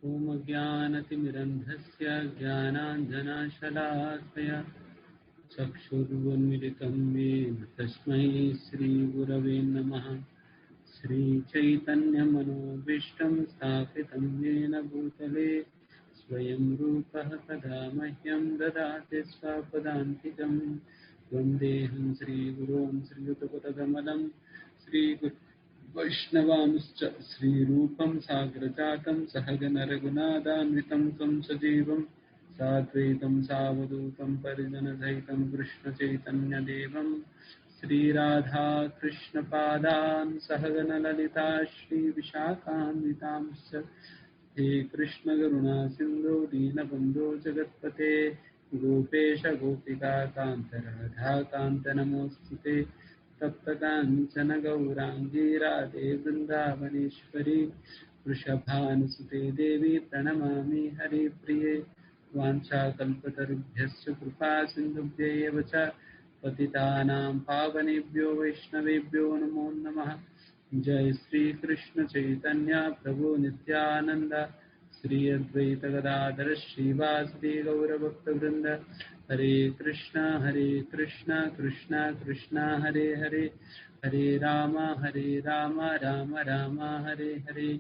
ॐ ज्ञानतिमिरन्धस्य ज्ञानाञ्जनशलाकया चक्षुरुन्मिलितं येन तस्मै श्रीगुरवे नमः। श्रीचैतन्यमनोभीष्टं स्थापितं येन भूतले स्वयं रूपः कदा मह्यं ददाति स्वपदान्तिकं। वन्देऽहं श्रीगुरों श्रीयुतपदकमलं वैष्णवांश्च श्रीरूपं साग्रजातं सहगण रघुनाथान्वितं तं सजीवं साद्वैतं सावधूतं परिजनसहितं कृष्णचैतन्यदेवं श्रीराधा कृष्णपादान् सहगण ललिता श्रीविशाखान्वितांश्च हे कृष्ण करुणा सिन्धो दीनबन्धो जगत्पते गोपेश गोपिका कान्त राधा कान्त नमोऽस्तुते तप्त काञ्चन गौराङ्गी राधे वृन्दावनेश्वरी वृषभानुसुते देवी प्रणमामि हरिप्रिये वाञ्छाकल्पतरुभ्यश्च कृपा सिन्धुभ्यैव च पतितानां पावनेभ्यो वैष्णवेभ्यो नमो नमः। जय श्री कृष्ण चैतन्य प्रभु नित्यानंद श्री अद्वैत गदाधर श्रीवासदि गौरभक्तवृंद हरे कृष्णा कृष्णा कृष्णा हरे हरे हरे राम राम राम हरे हरे।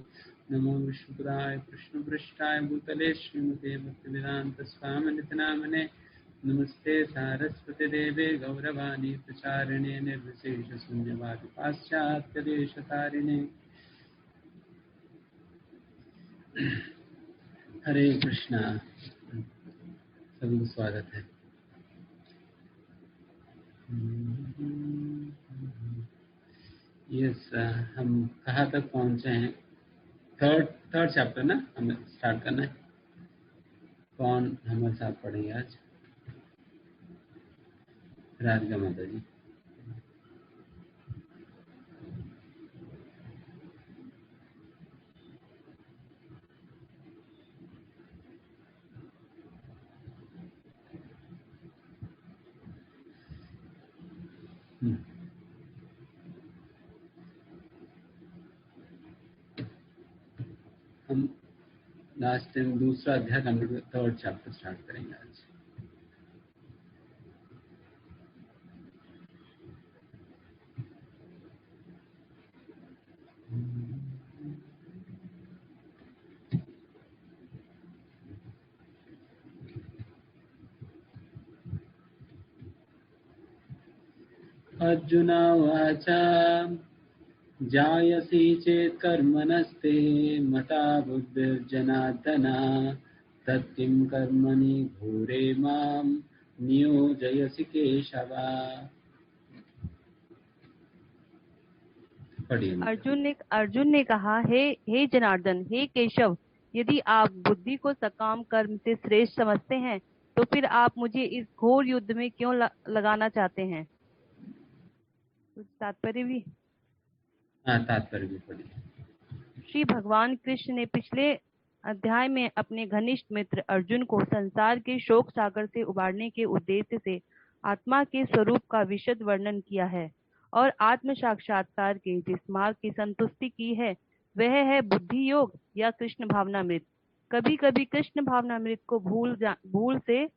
नमो विष्णुपदाय कृष्णपृष्ठाय भूतले श्रीमते भक्तिवेदांत स्वामिनिति नामिने नमस्ते सारस्वती देवे गौरवाणी प्रचारिणे निर्विशेष शून्यवादी पाश्चात्य देशतारिणे। हरे कृष्णा। सभी को स्वागत है। यस, हम कहाँ तक पहुँचे हैं? थर्ड चैप्टर ना हमें स्टार्ट करना है। कौन हमारे साथ पढ़ेंगे आज? राधिका माता जी। हम लास्ट टाइम दूसरा अध्याय कंप्लीट, थर्ड चैप्टर स्टार्ट करेंगे आज। अर्जुन उवाच जायसी चेत् कर्मणस्ते मता बुद्धिर्जनार्दन तत्किं कर्मणि घोरे मां नियोजयसि केशव। अर्जुन ने कहा, हे जनार्दन, हे केशव, यदि आप बुद्धि को सकाम कर्म से श्रेष्ठ समझते हैं तो फिर आप मुझे इस घोर युद्ध में क्यों लगाना चाहते हैं? कुछ तात्पर्य भी पढ़िए। श्री भगवान कृष्ण ने पिछले अध्याय में अपने घनिष्ठ मित्र अर्जुन को संसार के शोक सागर से उबारने के उद्देश्य से आत्मा के स्वरूप का विशद वर्णन किया है और आत्म साक्षात्कार के जिस मार्ग की संतुष्टि की है वह है बुद्धि योग या कृष्ण भावनामृत। कभी कभी कृष्ण भावनामृत को भूल से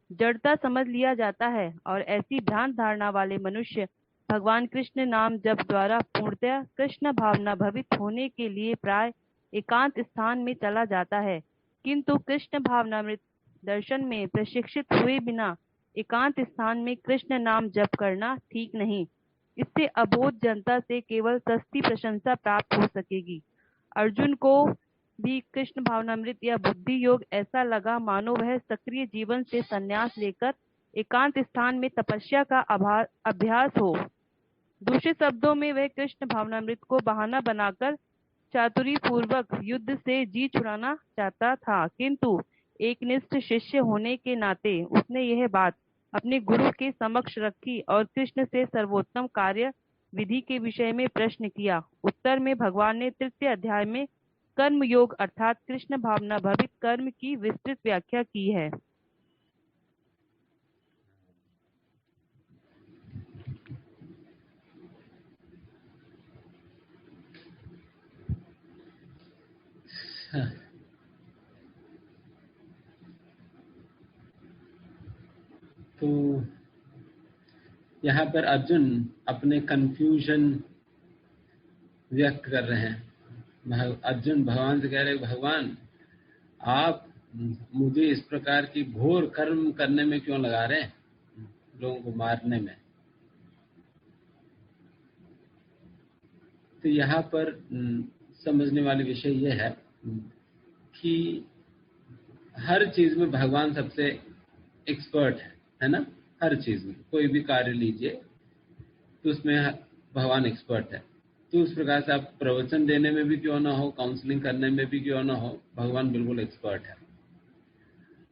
जड़ता समझ लिया जाता है और ऐसी भ्रांत धारणा वाले मनुष्य भगवान कृष्ण नाम जप द्वारा पूर्णतः कृष्ण भावना भवित होने के लिए प्राय एकांत स्थान में चला जाता है, किंतु कृष्ण भावनामृत दर्शन में प्रशिक्षित हुए बिना एकांत स्थान में कृष्ण नाम जप करना ठीक नहीं। इससे अबोध जनता से केवल सस्ती प्रशंसा प्राप्त हो सकेगी। अर्जुन को भी कृष्ण भावनामृत या बुद्धि योग ऐसा लगा मानो वह सक्रिय जीवन से संन्यास लेकर एकांत स्थान में तपस्या का अभ्यास हो। दूसरे शब्दों में वह कृष्ण भावनामृत को बहाना बनाकर चातुरी पूर्वक युद्ध से जी छुड़ाना चाहता था, किंतु एक निष्ठ शिष्य होने के नाते उसने यह बात अपने गुरु के समक्ष रखी और कृष्ण से सर्वोत्तम कार्य विधि के विषय में प्रश्न किया। उत्तर में भगवान ने तृतीय अध्याय में कर्म योग अर्थात कृष्ण भावना भवित कर्म की विस्तृत व्याख्या की है। यहाँ पर अर्जुन अपने कंफ्यूजन व्यक्त कर रहे हैं। अर्जुन भगवान से कह रहे, भगवान आप मुझे इस प्रकार की घोर कर्म करने में क्यों लगा रहे हैं, लोगों को मारने में। तो यहाँ पर समझने वाली विषय यह है कि हर चीज में भगवान सबसे एक्सपर्ट है ना। हर चीज में कोई भी कार्य लीजिए तो उसमें भगवान एक्सपर्ट है। तो उस प्रकार से आप प्रवचन देने में भी क्यों ना हो, काउंसलिंग करने में भी क्यों ना हो, भगवान बिल्कुल एक्सपर्ट है।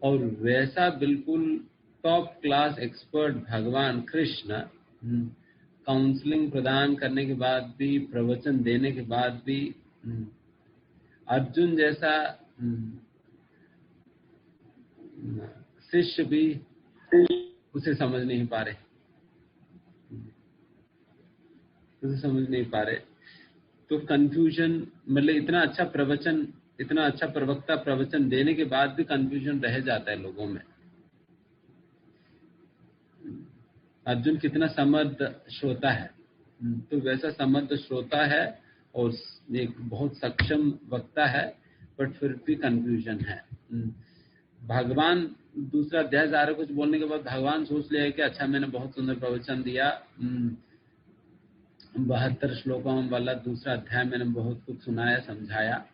और वैसा बिल्कुल टॉप क्लास एक्सपर्ट भगवान कृष्ण काउंसलिंग प्रदान करने के बाद भी, प्रवचन देने के बाद भी अर्जुन जैसा शिष्य भी उसे समझ नहीं पा रहे, उसे समझ नहीं पा रहे। तो कंफ्यूजन, मतलब इतना अच्छा प्रवचन, इतना अच्छा प्रवक्ता प्रवचन देने के बाद भी कंफ्यूजन रह जाता है लोगों में। अर्जुन कितना समर्थ श्रोता है, तो वैसा समर्थ श्रोता है और एक बहुत सक्षम वक्ता है, बट फिर भी कंफ्यूजन है। भगवान दूसरा अध्याय सारा कुछ बोलने के बाद भगवान सोच लिया कि अच्छा मैंने बहुत सुंदर प्रवचन दिया, 72 श्लोकों वाला दूसरा अध्याय मैंने बहुत कुछ सुनाया, समझाया,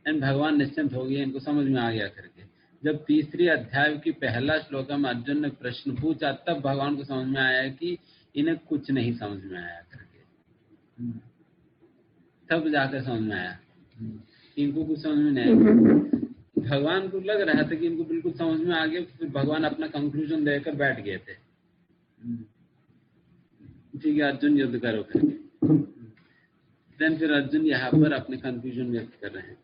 एंड भगवान निश्चिंत हो गए, इनको समझ में आ गया करके। जब तीसरी अध्याय की पहला श्लोक में अर्जुन ने प्रश्न पूछा, तब भगवान को समझ में आया कि इन्हें कुछ नहीं समझ में आया करके। तब जाकर समझ में आया, इनको कुछ समझ में नहीं आया। भगवान को लग रहा था कि इनको बिल्कुल समझ में आ गया, फिर भगवान अपना कंक्लूजन देकर बैठ गए थे। ठीक है, अर्जुन युद्ध करो करके। देन फिर अर्जुन यहाँ पर अपने कंफ्यूजन व्यक्त कर रहे हैं।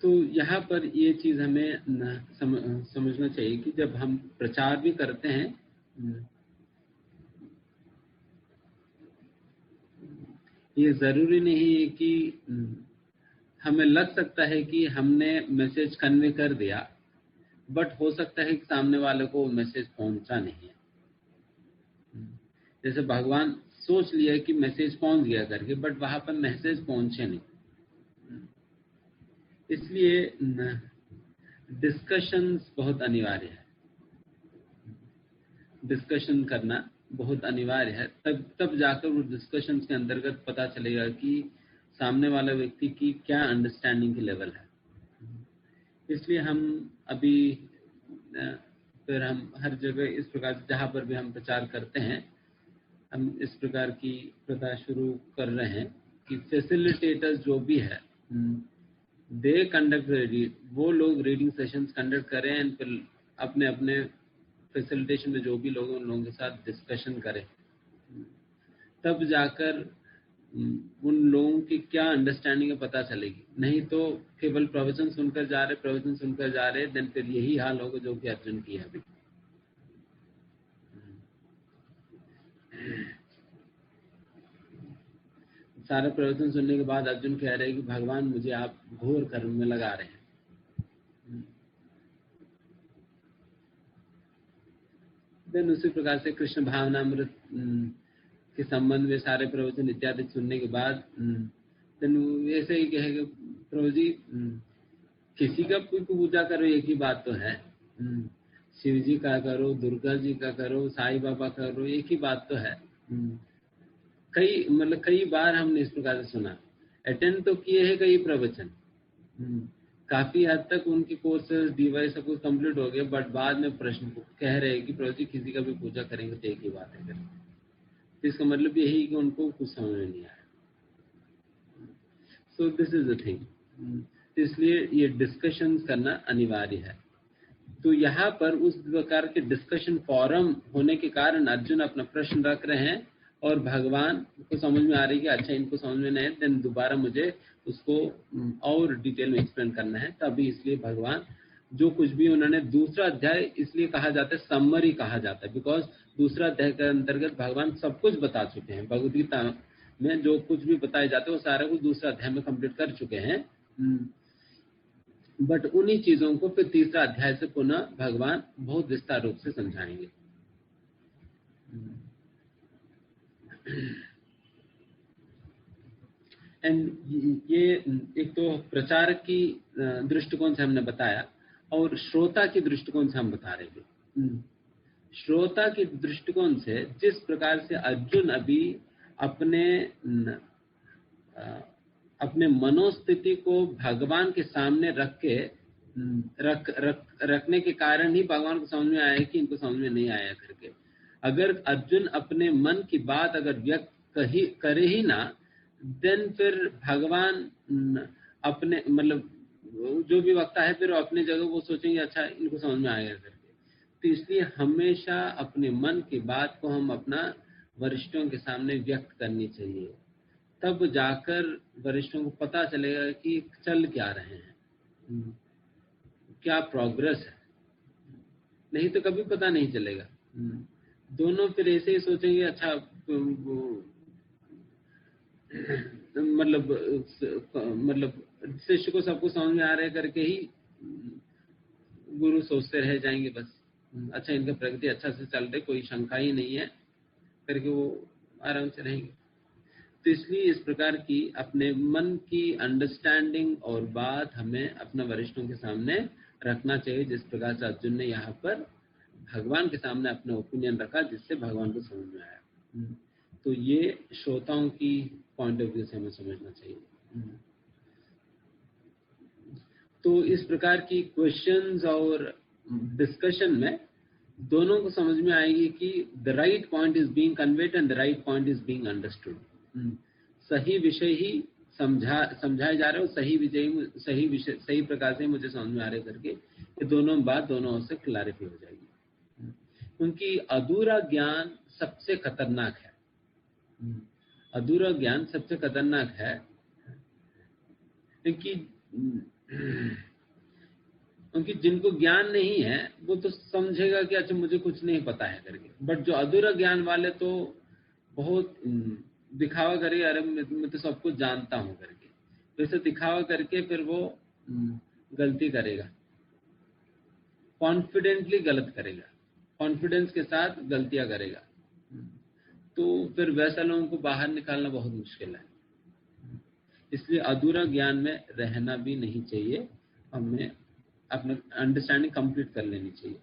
तो यहाँ पर ये चीज हमें समझना चाहिए कि जब हम प्रचार भी करते हैं, ये जरूरी नहीं है कि हमें लग सकता है कि हमने मैसेज कन्वे कर दिया, बट हो सकता है कि सामने वाले को मैसेज पहुंचा नहीं है। जैसे भगवान सोच लिया कि मैसेज पहुंच गया करके, बट वहां पर मैसेज पहुंचे नहीं। इसलिए डिस्कशंस बहुत अनिवार्य है, डिस्कशन करना बहुत अनिवार्य है। तब जाकर वो डिस्कशंस के अंतर्गत पता चलेगा कि सामने वाला व्यक्ति की क्या अंडरस्टैंडिंग की लेवल है। इसलिए हम अभी फिर हम हर जगह इस प्रकार से जहाँ पर भी हम प्रचार करते हैं, हम इस प्रकार की प्रथा शुरू कर रहे हैं कि फैसिलिटेटर्स जो भी है दे कंडक्ट, वो लोग रीडिंग सेशंस कंडक्ट करें एंड फिर अपने अपने फैसिलिटेशन में जो भी लोग उन लोगों के साथ डिस्कशन करें, तब जाकर उन लोगों की क्या अंडरस्टैंडिंग है पता चलेगी। नहीं तो केवल प्रवचन सुनकर जा रहे, देन फिर यही हाल होगा जो कि अर्जुन की है अभी। सारे प्रवचन सुनने के बाद अर्जुन कह रहे हैं कि भगवान मुझे आप घोर कर्म में लगा रहे हैं। देन उसी प्रकार से कृष्ण भावनामृत के संबंध में सारे प्रवचन इत्यादि सुनने के बाद देन ऐसे ही कहेगा, प्रभु जी किसी का पूजा करो एक ही बात तो है, शिव जी का करो, दुर्गा जी का करो, साईं बाबा का करो, एक ही बात तो है। कई बार हमने इस प्रकार से सुना, अटेंड तो किए हैं कई प्रवचन, काफी हद तक उनकी कोर्सेज डिवाइस सब कुछ कंप्लीट हो गया, बट बाद में प्रश्न कह रहे हैं कि प्रभु जी किसी का भी पूजा करेंगे तो एक ही बात है। तो इसका मतलब यही कि उनको कुछ समझ में नहीं आया। So this is the thing. इसलिए ये डिस्कशन करना अनिवार्य है। तो यहाँ पर उस प्रकार के डिस्कशन फोरम होने के कारण अर्जुन अपना प्रश्न रख रहे हैं और भगवान को समझ में आ रही है कि अच्छा इनको समझ में नहीं, देन दोबारा मुझे उसको और डिटेल में एक्सप्लेन करना है। तभी इसलिए भगवान जो कुछ भी उन्होंने, दूसरा अध्याय इसलिए कहा जाता है, समरी कहा जाता है, बिकॉज दूसरा अध्याय के अंतर्गत भगवान सब कुछ बता चुके हैं। भगवद गीता में जो कुछ भी बताया जाता है वो सारा कुछ दूसरा अध्याय में कंप्लीट कर चुके हैं। बट उन्हीं चीजों को फिर तीसरा अध्याय से पुनः भगवान बहुत विस्तार रूप से समझाएंगे। एंड ये एक तो प्रचारक की दृष्टिकोण से हमने बताया, और श्रोता की दृष्टिकोण से हम बता रहे थे। श्रोता की दृष्टिकोण से जिस प्रकार से अर्जुन अभी अपने मनोस्थिति को भगवान के सामने रखने के कारण ही भगवान को समझ में आया कि इनको समझ में नहीं आया करके। अगर अर्जुन अपने मन की बात अगर व्यक्त करे ही ना, देन फिर भगवान अपने मतलब जो भी वक्ता है फिर अपने जगह वो सोचेंगे अच्छा इनको समझ में आएगा करके। तो इसलिए हमेशा अपने मन की बात को हम अपना वरिष्ठों के सामने व्यक्त करनी चाहिए, तब जाकर वरिष्ठों को पता चलेगा कि चल क्या रहे हैं, क्या प्रोग्रेस है। नहीं तो कभी पता नहीं चलेगा। दोनों फिर ऐसे ही सोचेंगे अच्छा मतलब शिष्य को सबको समझ में आ रहे करके ही गुरु सोचते रह जाएंगे बस, अच्छा इनका प्रगति अच्छा से चल रही, कोई शंका ही नहीं है करके वो आराम से रहेंगे। तो इसलिए इस प्रकार की अपने मन की अंडरस्टैंडिंग और बात हमें अपने वरिष्ठों के सामने रखना चाहिए, जिस प्रकार से अर्जुन ने यहाँ पर भगवान के सामने अपना ओपिनियन रखा, जिससे भगवान को समझ में आया। तो ये श्रोताओं की पॉइंट ऑफ व्यू से हमें समझना चाहिए। तो इस प्रकार की क्वेश्चंस और डिस्कशन में दोनों को समझ में आएगी कि the right point is being conveyed and the right point is being understood. सही विषय ही समझाए जा रहे हो, सही विषय सही प्रकार से मुझे समझ में आ रहे करके ये दोनों बात दोनों ओर से क्लैरिफाई हो जाएगी। क्योंकि अधूरा ज्ञान सबसे खतरनाक है। अधूरा ज्ञान सबसे खतरनाक है क्योंकि जिनको ज्ञान नहीं है वो तो समझेगा कि अच्छा मुझे कुछ नहीं पता है करके, बट जो अधूरा ज्ञान वाले तो बहुत दिखावा करेंगे, अरे मैं तो सब कुछ जानता हूं करके, तो इसे दिखावा करके फिर वो गलती करेगा, कॉन्फिडेंटली गलत करेगा, कॉन्फिडेंस के साथ गलतियां करेगा। तो फिर वैसा लोगों को बाहर निकालना बहुत मुश्किल है। इसलिए अधूरा ज्ञान में रहना भी नहीं चाहिए, हमें अपना अंडरस्टैंडिंग कंप्लीट कर लेनी चाहिए।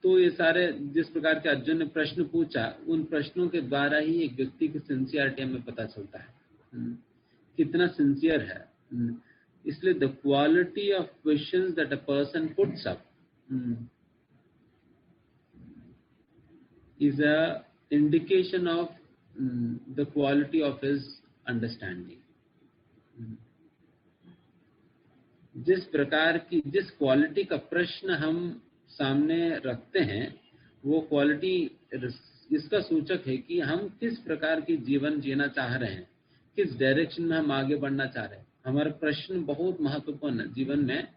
तो ये सारे जिस प्रकार के अर्जुन ने प्रश्न पूछा, उन प्रश्नों के द्वारा ही एक व्यक्ति की सिंसियरिटी हमें पता चलता है कितना सिंसियर है। इसलिए the quality of questions that a person puts up is a indication of the quality of his understanding. जिस प्रकार की जिस क्वालिटी का प्रश्न हम सामने रखते हैं, वो क्वालिटी इसका सूचक है कि हम किस प्रकार की जीवन जीना चाह रहे हैं, किस डायरेक्शन में हम आगे बढ़ना चाह रहे हैं। हमारा प्रश्न बहुत महत्वपूर्ण है जीवन में।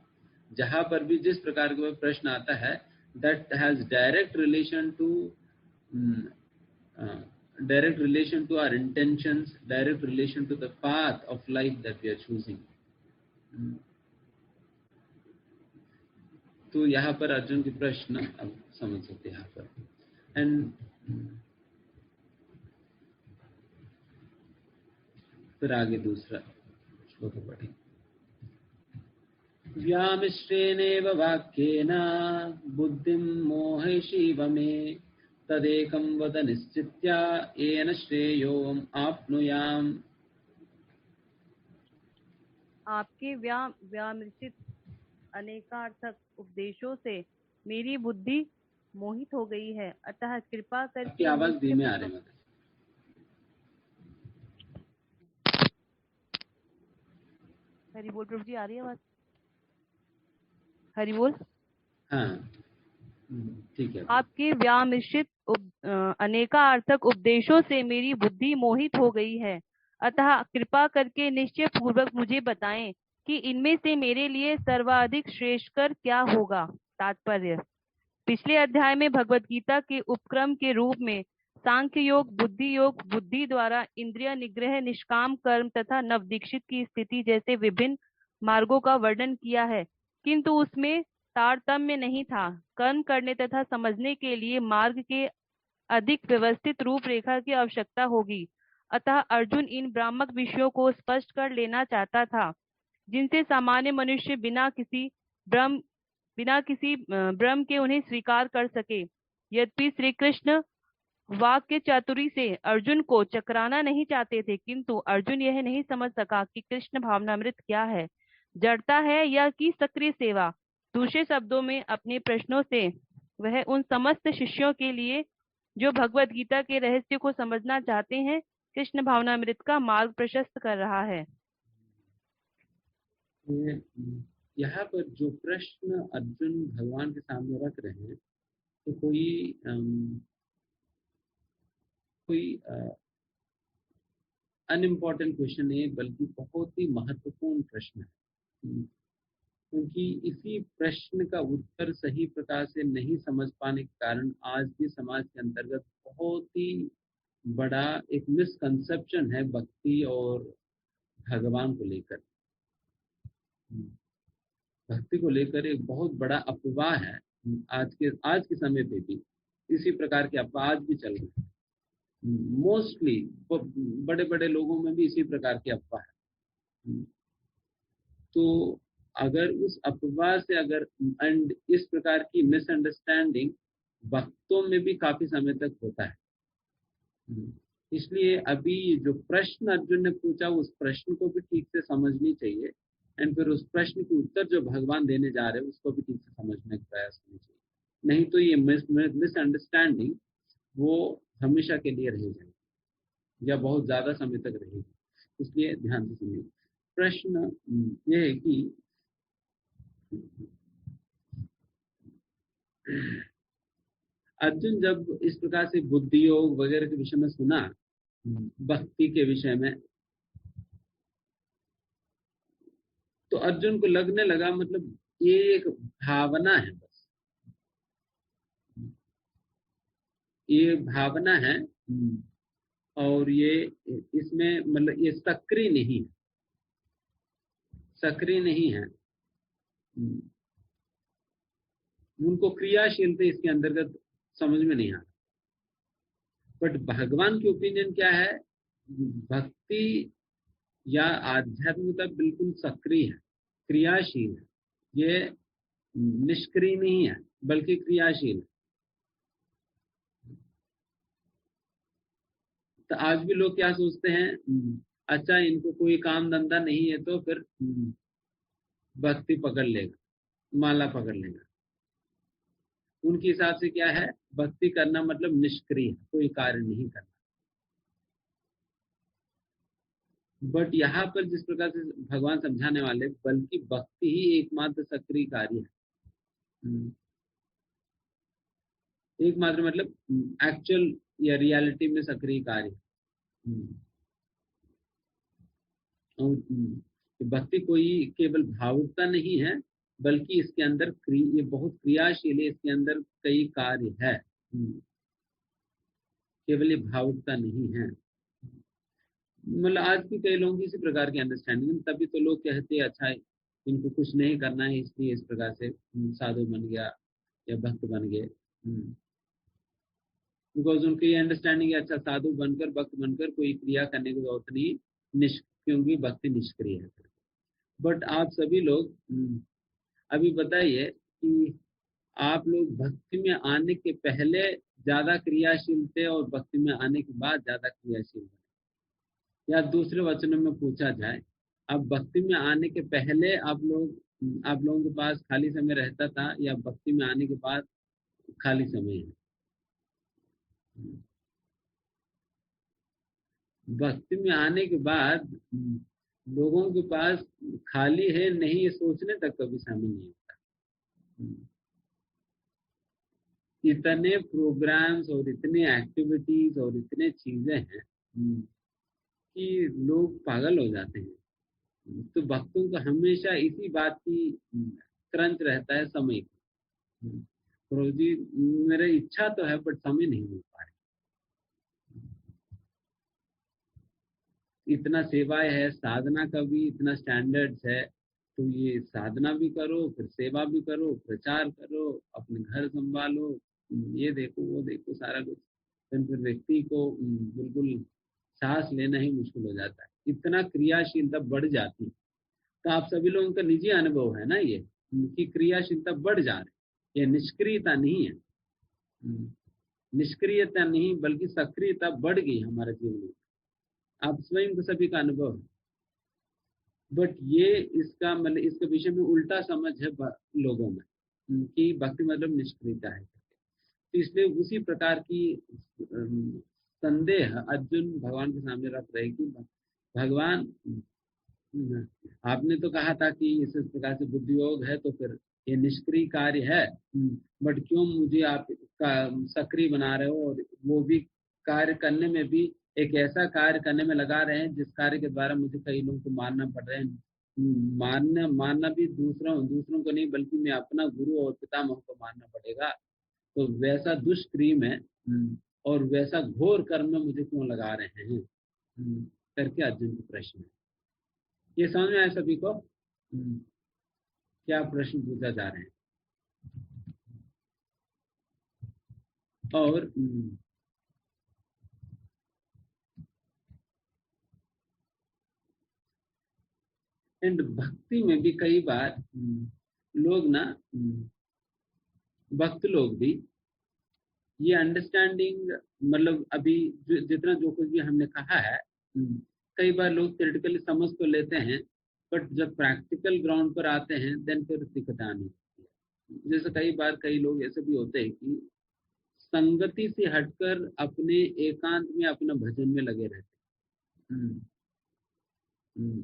जहां पर भी जिस प्रकार का प्रश्न आता है, that has direct relation to our intentions, direct relation to the path of life that we are choosing. तो यहाँ पर अर्जुन की प्रश्न अब समझ सकते हैं यहाँ पर। एंड फिर आगे दूसरा श्लोक पढ़ें। व्यामिश्रेणेव वाक्येन बुद्धिं मोहयसीव मे तदेकं वद निश्चित्य येन श्रेयोम् आप्नुयाम्। आपके व्यामृषित अनेकार्थक उपदेशों से मेरी बुद्धि मोहित हो गई है, अतः कृपा करके। आवाज धीमे आ रही है। हरि बोल प्रभु जी, आ रही है आवाज? हरि बोल। हाँ ठीक है। आपके व्यामिश्रित अनेकार्थक उपदेशों से मेरी बुद्धि मोहित हो गई है, अतः कृपा करके निश्चय पूर्वक मुझे बताएं कि इनमें से मेरे लिए सर्वाधिक श्रेष्ठकर क्या होगा। तात्पर्य: पिछले अध्याय में भगवत गीता के उपक्रम के रूप में सांख्य योग, बुद्धि योग, बुद्धि द्वारा इंद्रिय निग्रह, निष्काम कर्म तथा नवदीक्षित की स्थिति जैसे विभिन्न मार्गों का वर्णन किया है, किंतु उसमें तारतम्य नहीं था। कर्म करने तथा समझने के लिए मार्ग के अधिक व्यवस्थित रूपरेखा की आवश्यकता होगी। अतः अर्जुन इन भ्रामक विषयों को स्पष्ट कर लेना चाहता था, जिनसे सामान्य मनुष्य भ्रम भ्रम के उन्हें स्वीकार कर सके। यद्यपि श्री कृष्ण वाक्य चातुरी से अर्जुन को चकराना नहीं चाहते थे, किंतु अर्जुन यह नहीं समझ सका कि कृष्ण भावनामृत क्या है, जड़ता है या कि सक्रिय सेवा। दूसरे शब्दों में अपने प्रश्नों से वह उन समस्त शिष्यों के लिए जो भगवत गीता के रहस्य को समझना चाहते हैं, कृष्ण भावनामृत का मार्ग प्रशस्त कर रहा है। यहाँ पर जो प्रश्न अर्जुन भगवान के सामने रख रहे हैं, तो कोई अनइम्पॉर्टेंट क्वेश्चन नहीं, बल्कि बहुत ही महत्वपूर्ण प्रश्न है। क्योंकि इसी प्रश्न का उत्तर सही प्रकार से नहीं समझ पाने के कारण आज भी समाज के अंतर्गत बहुत ही बड़ा एक मिसकंसेप्शन है भक्ति और भगवान को लेकर। भक्ति को लेकर एक बहुत बड़ा अफवाह है। आज के समय पे भी इसी प्रकार के अफवाह आज भी चल रहे हैं। मोस्टली बड़े बड़े लोगों में भी इसी प्रकार की अफवाह है। तो अगर उस अफवाह से एंड इस प्रकार की मिसअंडरस्टैंडिंग भक्तों में भी काफी समय तक होता है। इसलिए अभी जो प्रश्न अर्जुन ने पूछा, उस प्रश्न को भी ठीक से समझनी चाहिए, एंड फिर उस प्रश्न के उत्तर जो भगवान देने जा रहे हैं उसको भी ठीक से समझने का प्रयास करना चाहिए। नहीं तो ये मिसअंडरस्टैंडिंग वो हमेशा के लिए रह जाएगी या बहुत ज्यादा समय तक रहेगी। इसलिए ध्यान से सुनिए। प्रश्न ये है कि अर्जुन जब इस प्रकार से बुद्धि योग वगैरह के विषय में सुना, भक्ति के विषय में, तो अर्जुन को लगने लगा मतलब ये एक भावना है, बस ये भावना है, और ये इसमें मतलब ये सक्रिय नहीं है। उनको क्रियाशीलता इसके अंतर्गत समझ में नहीं आता। बट भगवान की ओपिनियन क्या है? भक्ति या आध्यात्मिकता बिल्कुल सक्रिय है, क्रियाशील है, ये निष्क्रिय नहीं है बल्कि क्रियाशील है। तो आज भी लोग क्या सोचते हैं, अच्छा इनको कोई काम धंधा नहीं है तो फिर भक्ति पकड़ लेगा, माला पकड़ लेगा। उनके हिसाब से क्या है, भक्ति करना मतलब निष्क्रिय, कोई कार्य नहीं करना। बट यहाँ पर जिस प्रकार से भगवान समझाने वाले, बल्कि भक्ति ही एकमात्र सक्रिय कार्य है। एकमात्र मतलब एक्चुअल या रियलिटी में सक्रिय कार्य। भक्ति कोई केवल भावुकता नहीं है, बल्कि इसके अंदर ये बहुत क्रियाशील है, इसके अंदर कई कार्य है, केवल ये भावुकता नहीं है। मतलब आज भी कई लोगों की इसी प्रकार की अंडरस्टैंडिंग, तभी तो लोग कहते हैं अच्छा इनको कुछ नहीं करना है इसलिए इस प्रकार से साधु बन गया या भक्त बन गए। बिकॉज उनकी ये अंडरस्टैंडिंग है अच्छा साधु बनकर भक्त बनकर कोई क्रिया करने की जरूरत नहीं, क्योंकि भक्ति निष्क्रिय है। बट आप सभी लोग अभी बताइए कि आप लोग भक्ति में आने के पहले ज्यादा क्रियाशील थे और भक्ति में आने के बाद ज्यादा क्रियाशील बने, या दूसरे वचनों में पूछा जाए, अब भक्ति में आने के पहले आप लोगों के पास खाली समय रहता था या भक्ति में आने के बाद खाली समय है? भक्ति में आने के बाद लोगों के पास खाली है नहीं, ये सोचने तक कभी समय नहीं होता। इतने प्रोग्राम्स और इतने एक्टिविटीज और इतने चीजें हैं कि लोग पागल हो जाते हैं। तो भक्तों को हमेशा इसी बात की क्रंच रहता है, समय की। प्रभु जी मेरी इच्छा तो है बट समय नहीं मिल पा रही। इतना सेवाएं है, साधना का भी इतना स्टैंडर्ड्स है, तो ये साधना भी करो, फिर सेवा भी करो, प्रचार करो, अपने घर संभालो, ये देखो वो देखो सारा कुछ, फिर व्यक्ति को बिल्कुल सांस लेना ही मुश्किल हो जाता है, इतना क्रियाशीलता बढ़ जाती है। तो आप सभी लोगों का निजी अनुभव है ना ये, कि क्रियाशीलता बढ़ जा रही है, ये निष्क्रियता नहीं है, निष्क्रियता नहीं बल्कि सक्रियता बढ़ गई हमारे जीवन में, आप स्वयं को सभी का अनुभव है। बट ये इसका मतलब इसके विषय में उल्टा समझ है लोगों में कि भक्ति मतलब निष्क्रियता है, तो इसलिए उसी प्रकार की संदेह अर्जुन भगवान के सामने रख रहे कि भगवान आपने तो कहा था कि इस प्रकार से बुद्धि योग है तो फिर ये निष्क्रिय कार्य है, बट क्यों मुझे आप सक्रिय बना रहे हो, और वो भी कार्य करने में भी एक ऐसा कार्य करने में लगा रहे हैं जिस कार्य के द्वारा मुझे कई लोगों को मारना पड़ रहे हैं, मारना भी दूसरों को नहीं बल्कि मैं अपना गुरु और पितामह को मारना पड़ेगा, तो वैसा दुष्क्रिय में और वैसा घोर कर्म में मुझे क्यों लगा रहे हैं, करके अर्जुन का प्रश्न है। ये समझ में आया सभी को? क्या प्रश्न पूछा जा रहे हैं? और एंड भक्ति में भी कई बार लोग ना, भक्त लोग भी ये अंडरस्टैंडिंग मतलब अभी जितना जो कुछ भी हमने कहा है, कई बार लोग थ्योरेटिकली समझ तो लेते हैं, बट जब प्रैक्टिकल ग्राउंड पर आते हैं देन फिर दिक्कत आनी होती है। जैसे कई बार कई लोग ऐसे भी होते हैं कि संगति से हटकर अपने एकांत में अपना भजन में लगे रहते हैं,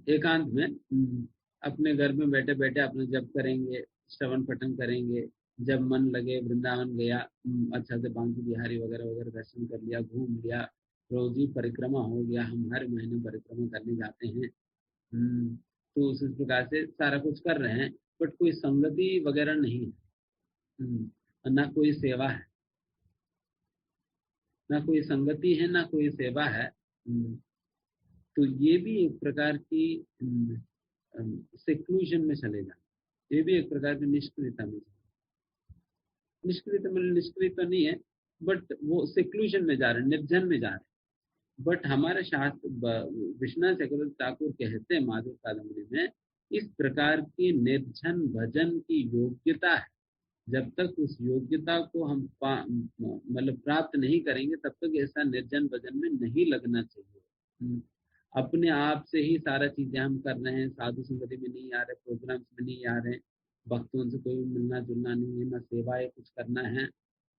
एकांत में अपने घर में बैठे बैठे अपना जप करेंगे, श्रवण पठन करेंगे, जब मन लगे वृंदावन गया, अच्छा से बांकी बिहारी वगैरह वगैरह दर्शन कर लिया, घूम लिया, रोज ही परिक्रमा हो गया, हम हर महीने परिक्रमा करने जाते हैं, तो उस प्रकार से सारा कुछ कर रहे हैं, बट कोई संगति वगैरह नहीं है, ना कोई सेवा है, ना कोई संगति है, ना कोई सेवा है, तो ये भी एक प्रकार की सेक्लूजन में चले जाए, ये भी एक प्रकार की निष्क्रियता में, निष्क्रियता मतलब निष्क्रिय तो नहीं है बट वो सेक्लूजन में जा रहे हैं, निर्जन में जा रहे हैं। बट हमारे शास्त्र विश्वनाथ चक्रवर्ती ठाकुर कहते हैं माधव कादम्बरी में, इस प्रकार की निर्जन भजन की योग्यता है, जब तक उस योग्यता को हम मतलब प्राप्त नहीं करेंगे तब तक ऐसा निर्जन भजन में नहीं लगना चाहिए। अपने आप से ही सारा चीजें हम कर रहे हैं, साधु संगति में नहीं आ रहे, प्रोग्राम्स में नहीं आ रहे, भक्तों से कोई मिलना जुलना नहीं है, ना सेवाएं कुछ करना है,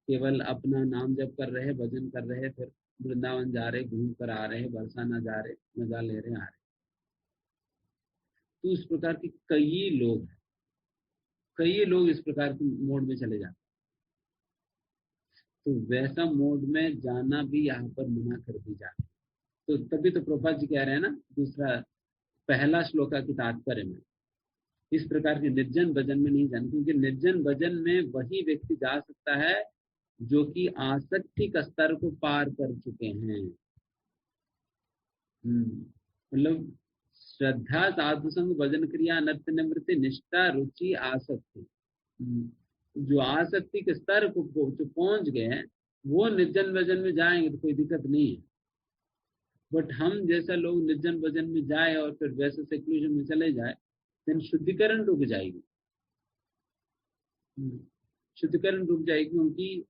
केवल अपना नाम जप कर रहे, भजन कर रहे, फिर वृंदावन जा रहे, घूम कर आ रहे, बरसाना जा रहे, मजा ले रहे आ रहे। तो इस प्रकार के कई लोग इस प्रकार के मोड में चले जाते, तो वैसा मोड में जाना भी यहाँ पर मना कर दी जाती। तो तभी तो प्रभुपाद जी कह रहे हैं ना, दूसरा पहला श्लोका की तात्पर्य में इस प्रकार के निर्जन भजन में नहीं जाना, क्योंकि निर्जन भजन में वही व्यक्ति जा सकता है जो कि आसक्ति का स्तर को पार कर चुके हैं। मतलब श्रद्धा साधु संग भजन क्रिया अनर्थ निवृत्ति निष्ठा रुचि आसक्ति, जो आसक्ति के स्तर को जो पहुंच गए हैं वो निर्जन भजन में जाएंगे तो कोई दिक्कत नहीं है। बट हम जैसा लोग निर्जन भजन में जाए और फिर वैसे सेक्लूजन में चले जाए, फिर शुद्धिकरण रुक जाएगी, शुद्धिकरण रुक जाएगी, क्योंकि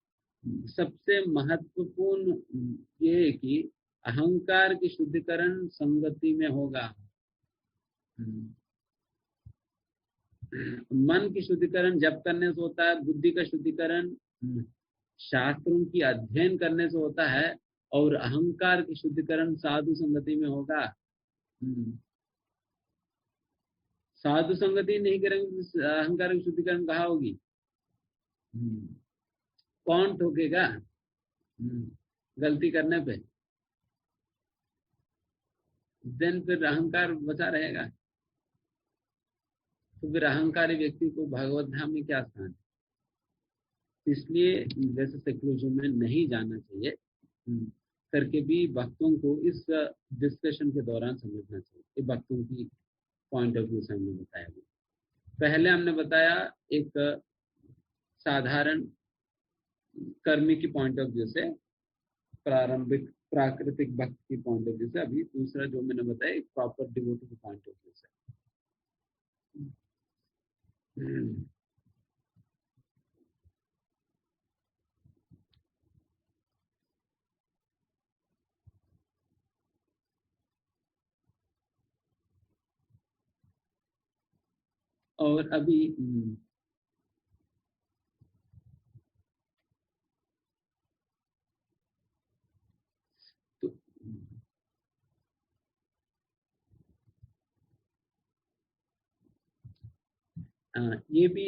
सबसे महत्वपूर्ण ये है कि अहंकार की शुद्धिकरण संगति में होगा, मन की शुद्धिकरण जप करने से होता है, बुद्धि का शुद्धिकरण शास्त्रों की अध्ययन करने से होता है, और अहंकार की शुद्धिकरण साधु संगति में होगा। साधु संगति नहीं करेंगे अहंकार की शुद्धिकरण कहाँ होगी? कौन ठोकेगा गलती करने पे? देन फिर अहंकार बचा रहेगा, तो फिर अहंकारी व्यक्ति को भगवत धाम में क्या स्थान है? इसलिए वैसे सेक्लूजन में नहीं जाना चाहिए करके भी भक्तों को इस डिस्कशन के दौरान समझना चाहिए, भक्तों की पॉइंट ऑफ व्यू से हमने बताया। पहले हमने बताया एक साधारण कर्मी की पॉइंट ऑफ व्यू से, प्रारंभिक प्राकृतिक भक्त की पॉइंट ऑफ व्यू से, अभी दूसरा जो मैंने बताया एक प्रॉपर डिवोटी की पॉइंट ऑफ व्यू से। और अभी तो ये भी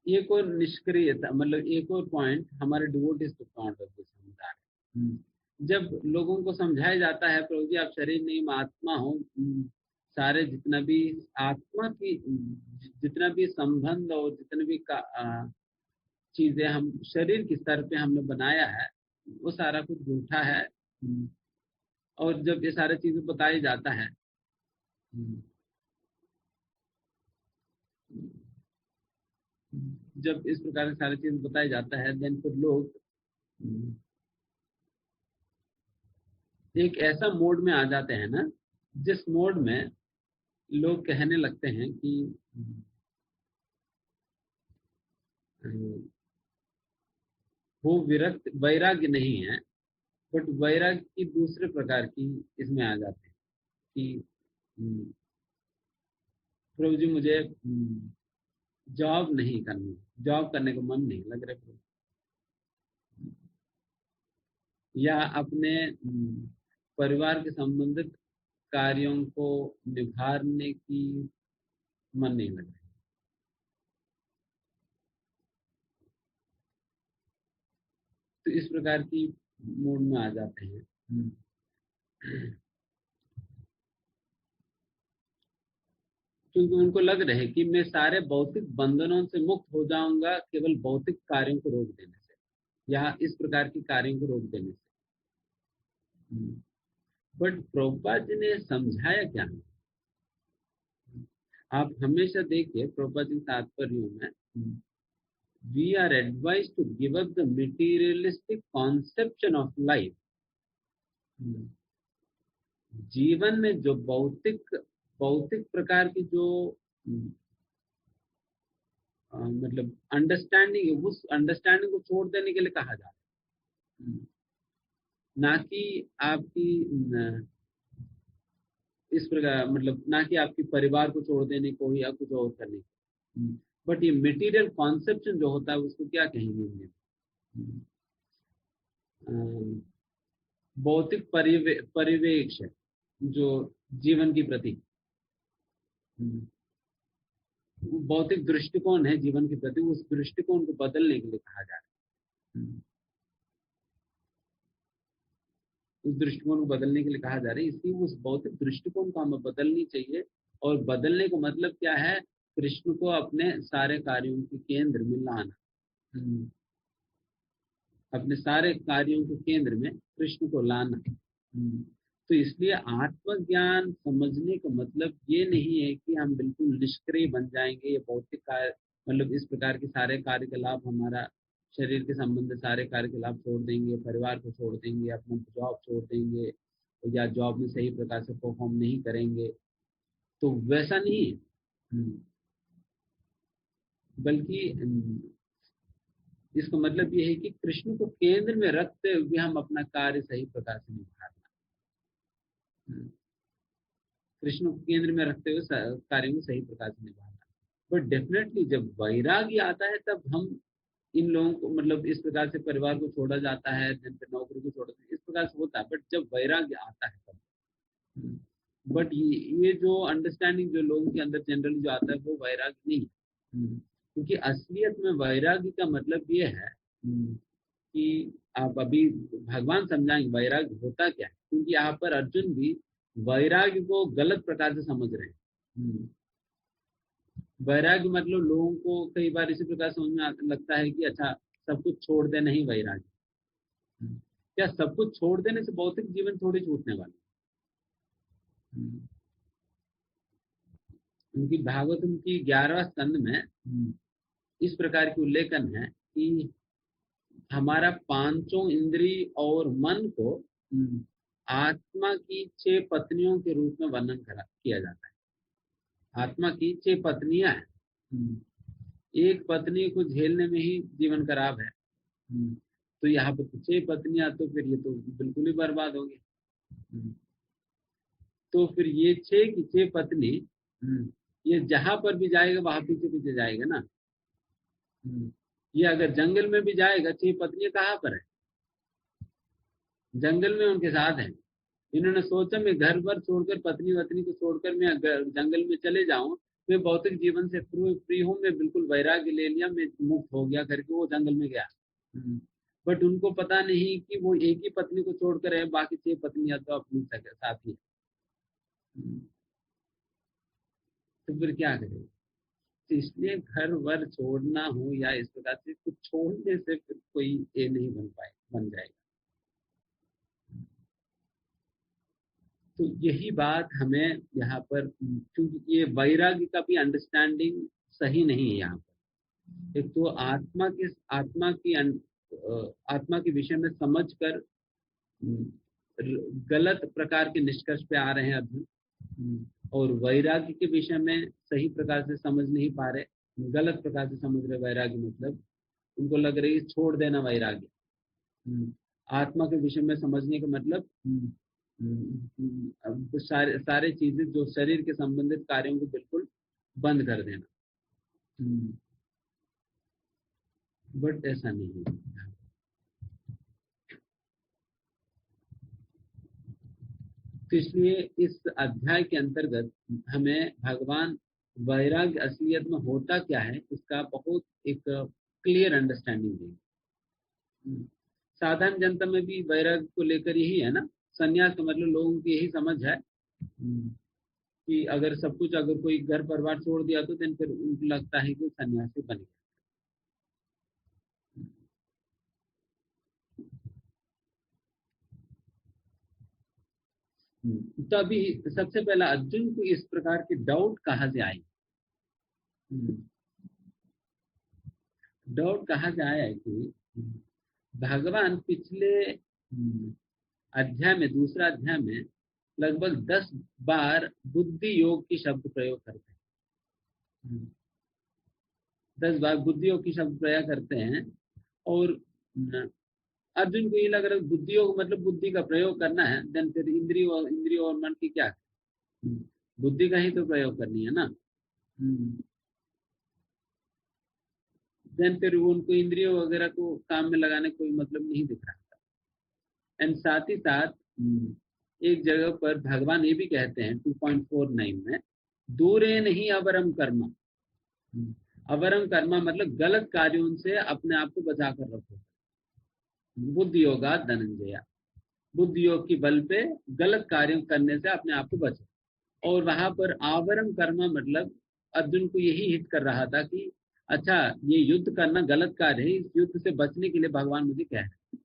एक और निष्क्रियता, मतलब एक और पॉइंट हमारे डिवोटीज के पॉइंट ऑफ व्यू से समझा है। जब लोगों को समझाया जाता है प्रभु जी आप शरीर नहीं मैं आत्मा हूँ, सारे जितना भी आत्मा की जितना भी संबंध और जितने भी चीजें हम शरीर के स्तर पे हमने बनाया है वो सारा कुछ झूठा है। और जब ये सारी चीजें बताया जाता है, जब इस प्रकार की सारी चीजें बताया जाता है, देन फिर लोग एक ऐसा मोड में आ जाते हैं ना, जिस मोड में लोग कहने लगते हैं कि वो विरक्त वैराग्य नहीं है, बट वैराग्य की दूसरे प्रकार की इसमें आ जाते हैं कि प्रभु जी मुझे जॉब नहीं करनी, जॉब करने का मन नहीं लग रहा प्रभु, या अपने परिवार के संबंधित कार्यों को निभाने की मन नहीं लग रहा। तो इस प्रकार की मूड में आ जाते हैं। क्योंकि उनको लग रहा है कि मैं सारे भौतिक बंधनों से मुक्त हो जाऊंगा केवल भौतिक कार्यों को रोक देने से, या इस प्रकार की कार्यों को रोक देने से। बट प्रभुपाद जी ने समझाया क्या है? आप हमेशा देखिए प्रभुपाद जी तात्पर्यों में, we are advised to give up the materialistic conception of life. जीवन में जो भौतिक भौतिक प्रकार की जो मतलब अंडरस्टैंडिंग है, उस अंडरस्टैंडिंग को छोड़ देने के लिए कहा जा रहा है, ना कि आपकी इस प्रकार, मतलब ना कि आपकी परिवार को छोड़ देने को या कुछ और करने को। बट ये मटेरियल कॉन्सेप्शन जो होता है उसको क्या कहेंगे इंग्लिश में? भौतिक परिवेश है जो जीवन की प्रति भौतिक दृष्टिकोण है जीवन के प्रति, उस दृष्टिकोण को बदलने के लिए कहा जा रहा है। उस दृष्टिकोण को बदलने के लिए कहा जा रहा है, इसलिए उस भौतिक दृष्टिकोण को हमें बदलनी चाहिए। और बदलने का मतलब क्या है? कृष्ण को अपने सारे कार्यों के केंद्र में लाना, अपने सारे कार्यों के केंद्र में कृष्ण को लाना। तो इसलिए आत्मज्ञान समझने का मतलब ये नहीं है कि हम बिल्कुल निष्क्रिय बन जाएंगे, ये भौतिक कार्य मतलब इस प्रकार के सारे कार्यकलाप, हमारा शरीर के संबंध सारे कार्यकलाप छोड़ देंगे, परिवार को छोड़ देंगे, अपना जॉब छोड़ देंगे, या जॉब में सही प्रकार से परफॉर्म नहीं करेंगे, तो वैसा नहीं है। बल्कि इसका मतलब ये है कि कृष्ण को केंद्र में रखते हुए हम अपना कार्य सही प्रकार से निभाना, कृष्ण को केंद्र में रखते हुए कार्य को सही प्रकार से निभाना। बट डेफिनेटली जब वैराग्य आता है तब हम इन लोगों को, मतलब इस प्रकार से परिवार को छोड़ा जाता है, दिन पे नौकरी को छोड़ा जाता है, इस प्रकार से होता है। बट जब वैराग्य आता है तब, बट ये जो अंडरस्टैंडिंग जो लोगों के अंदर जनरली जो आता है वो वैराग्य नहीं है। क्योंकि असलियत में वैराग्य का मतलब ये है कि आप अभी भगवान समझाएंगे वैराग्य होता क्या है, क्योंकि यहाँ पर अर्जुन भी वैराग्य को गलत प्रकार से समझ रहे हैं। वैराग्य मतलब लोगों को कई बार इसी प्रकार समझ में लगता है कि अच्छा सब कुछ छोड़ देना ही वैराग्य। क्या सब कुछ छोड़ देने से भौतिक जीवन थोड़ी छूटने वाला? उनकी भागवतम की 11वां स्कंद में इस प्रकार की उल्लेखन है कि हमारा पांचों इंद्रिय और मन को आत्मा की 6 पत्नियों के रूप में वर्णन किया जाता है। आत्मा की 6 पत्नियां हैं। एक पत्नी को झेलने में ही जीवन खराब है, तो यहाँ पर 6 पत्नियां, तो फिर ये तो बिल्कुल ही बर्बाद होगी। तो फिर ये 6 की 6 पत्नी, ये जहां पर भी जाएगा वहां पीछे पीछे जाएगा ना। ये अगर जंगल में भी जाएगा, 6 पत्नियां कहाँ पर है? जंगल में उनके साथ है। इन्होंने सोचा मैं घर पर छोड़कर, पत्नी वत्नी को छोड़कर मैं जंगल में चले जाऊं, मैं भौतिक जीवन से फ्री हूं, मैं बिल्कुल वैराग्य ले लिया, मैं मुक्त हो गया करके वो जंगल में गया। बट उनको पता नहीं कि वो एक ही पत्नी को छोड़कर है, बाकी 6 पत्नियां तो अपनी साथी है। तो फिर क्या करें? तो इसलिए घर वर छोड़ना हो या इस प्रकार से कुछ छोड़ने से फिर कोई ये नहीं बन जाएगा। तो यही बात हमें यहाँ पर, क्योंकि ये वैराग्य का भी अंडरस्टैंडिंग सही नहीं है यहाँ पर। एक तो आत्मा के विषय में समझकर गलत प्रकार के निष्कर्ष पे आ रहे हैं अर्जुन, और वैराग्य के विषय में सही प्रकार से समझ नहीं पा रहे, गलत प्रकार से समझ रहे। वैराग्य मतलब उनको लग रही है छोड़ देना वैराग्य। आत्मा के विषय में समझने का मतलब सारे चीजें जो शरीर के संबंधित कार्यों को बिल्कुल बंद कर देना। बट ऐसा नहीं है। तो इसलिए इस अध्याय के अंतर्गत हमें भगवान वैराग्य असलियत में होता क्या है इसका बहुत एक क्लियर अंडरस्टैंडिंग देंगे। साधारण जनता में भी वैराग्य को लेकर यही है ना, संन्यास का मतलब लोगों की यही समझ है कि अगर सब कुछ, अगर कोई घर परिवार छोड़ दिया तो फिर उनको लगता है कि सन्यासी बन गया। तो अभी सबसे पहला अर्जुन को इस प्रकार की डाउट कहाँ से आई? डाउट कहाँ से आया है कि भगवान पिछले अध्याय में, दूसरा अध्याय में लगभग 10 बार बुद्धि योग की शब्द प्रयोग करते हैं। 10 बार बुद्धि योग की शब्द प्रयोग करते हैं, और अर्जुन को ये लग रहा है बुद्धि योग मतलब बुद्धि का प्रयोग करना है। देन फिर इंद्रिय और मन की क्या, बुद्धि का ही तो प्रयोग करनी है ना। देन फिर उनको इंद्रियों वगैरह को काम में लगाने कोई मतलब नहीं दिख रहा था। एंड साथ ही साथ एक जगह पर भगवान ये भी कहते हैं 2.49 में, दूरे नहीं अवरम कर्म। अवरम कर्म मतलब गलत कार्यों से अपने आप को बचा कर रखो। बुद्धि योगा धनंजय, बुद्धि योग की बल पे गलत कार्य करने से अपने आप को बचो। और वहां पर आवरम कर्म मतलब अर्जुन को यही हिट कर रहा था कि अच्छा ये युद्ध करना गलत कार्य है, इस युद्ध से बचने के लिए भगवान मुझे कह रहे।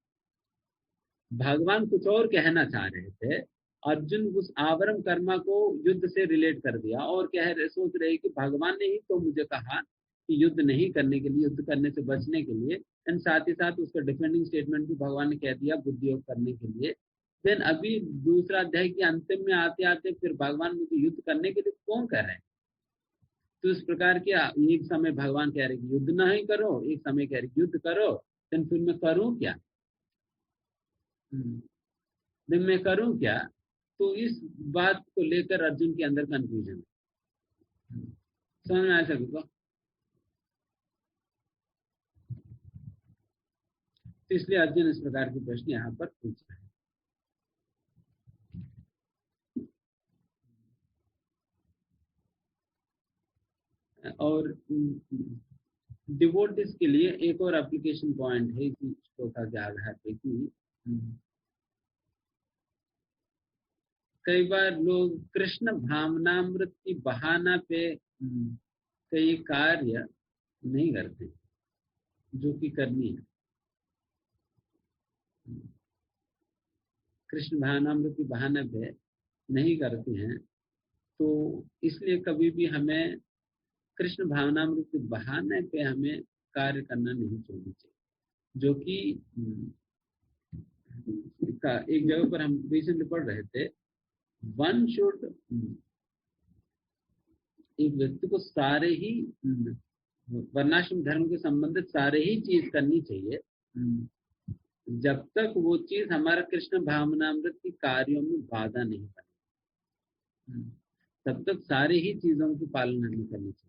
भगवान कुछ और कहना चाह रहे थे, अर्जुन उस आवरम कर्मा को युद्ध से रिलेट कर दिया और सोच रहे कि भगवान ने ही तो मुझे कहा कि युद्ध नहीं करने के लिए, युद्ध करने से बचने के लिए। एंड साथ ही साथ उसका डिफेंडिंग स्टेटमेंट भी भगवान ने कह दिया बुद्धि योग करने के लिए। देन अभी दूसरा अध्याय के अंतिम में आते आते फिर भगवान मुझे युद्ध करने के लिए कौन कह रहे हैं? तो इस प्रकार के एक समय भगवान कह रहे कि युद्ध नहीं करो, एक समय कह रहे युद्ध करो। देन फिर मैं करूं क्या? देन मैं करूं क्या? तो इस बात को लेकर अर्जुन के अंदर कंफ्यूजन है। समझ में आया सभी को? तो इसलिए अर्जुन इस प्रकार के प्रश्न यहाँ पर पूछ रहे हैं। और डिवोटिस के लिए एक और एप्लीकेशन पॉइंट है इसी श्लोका के आधार पे कि कई बार लोग कृष्ण भावनामृत की बहाना पे कई कार्य नहीं करते जो कि करनी है। कृष्ण भावनामृत की बहाना पे नहीं करते हैं, तो इसलिए कभी भी हमें कृष्ण भावनामृत के बहाने पे हमें कार्य करना नहीं चाहिए, जो कि एक जगह पर हम रिसेंटली पढ़ रहे थे, वन शुड, एक व्यक्ति को सारे ही वर्णाश्रम धर्म के संबंधित सारे ही चीज करनी चाहिए जब तक वो चीज हमारा कृष्ण भावनामृत की कार्यों में बाधा नहीं बने, तब तक सारे ही चीजों की पालन हमें करनी चाहिए।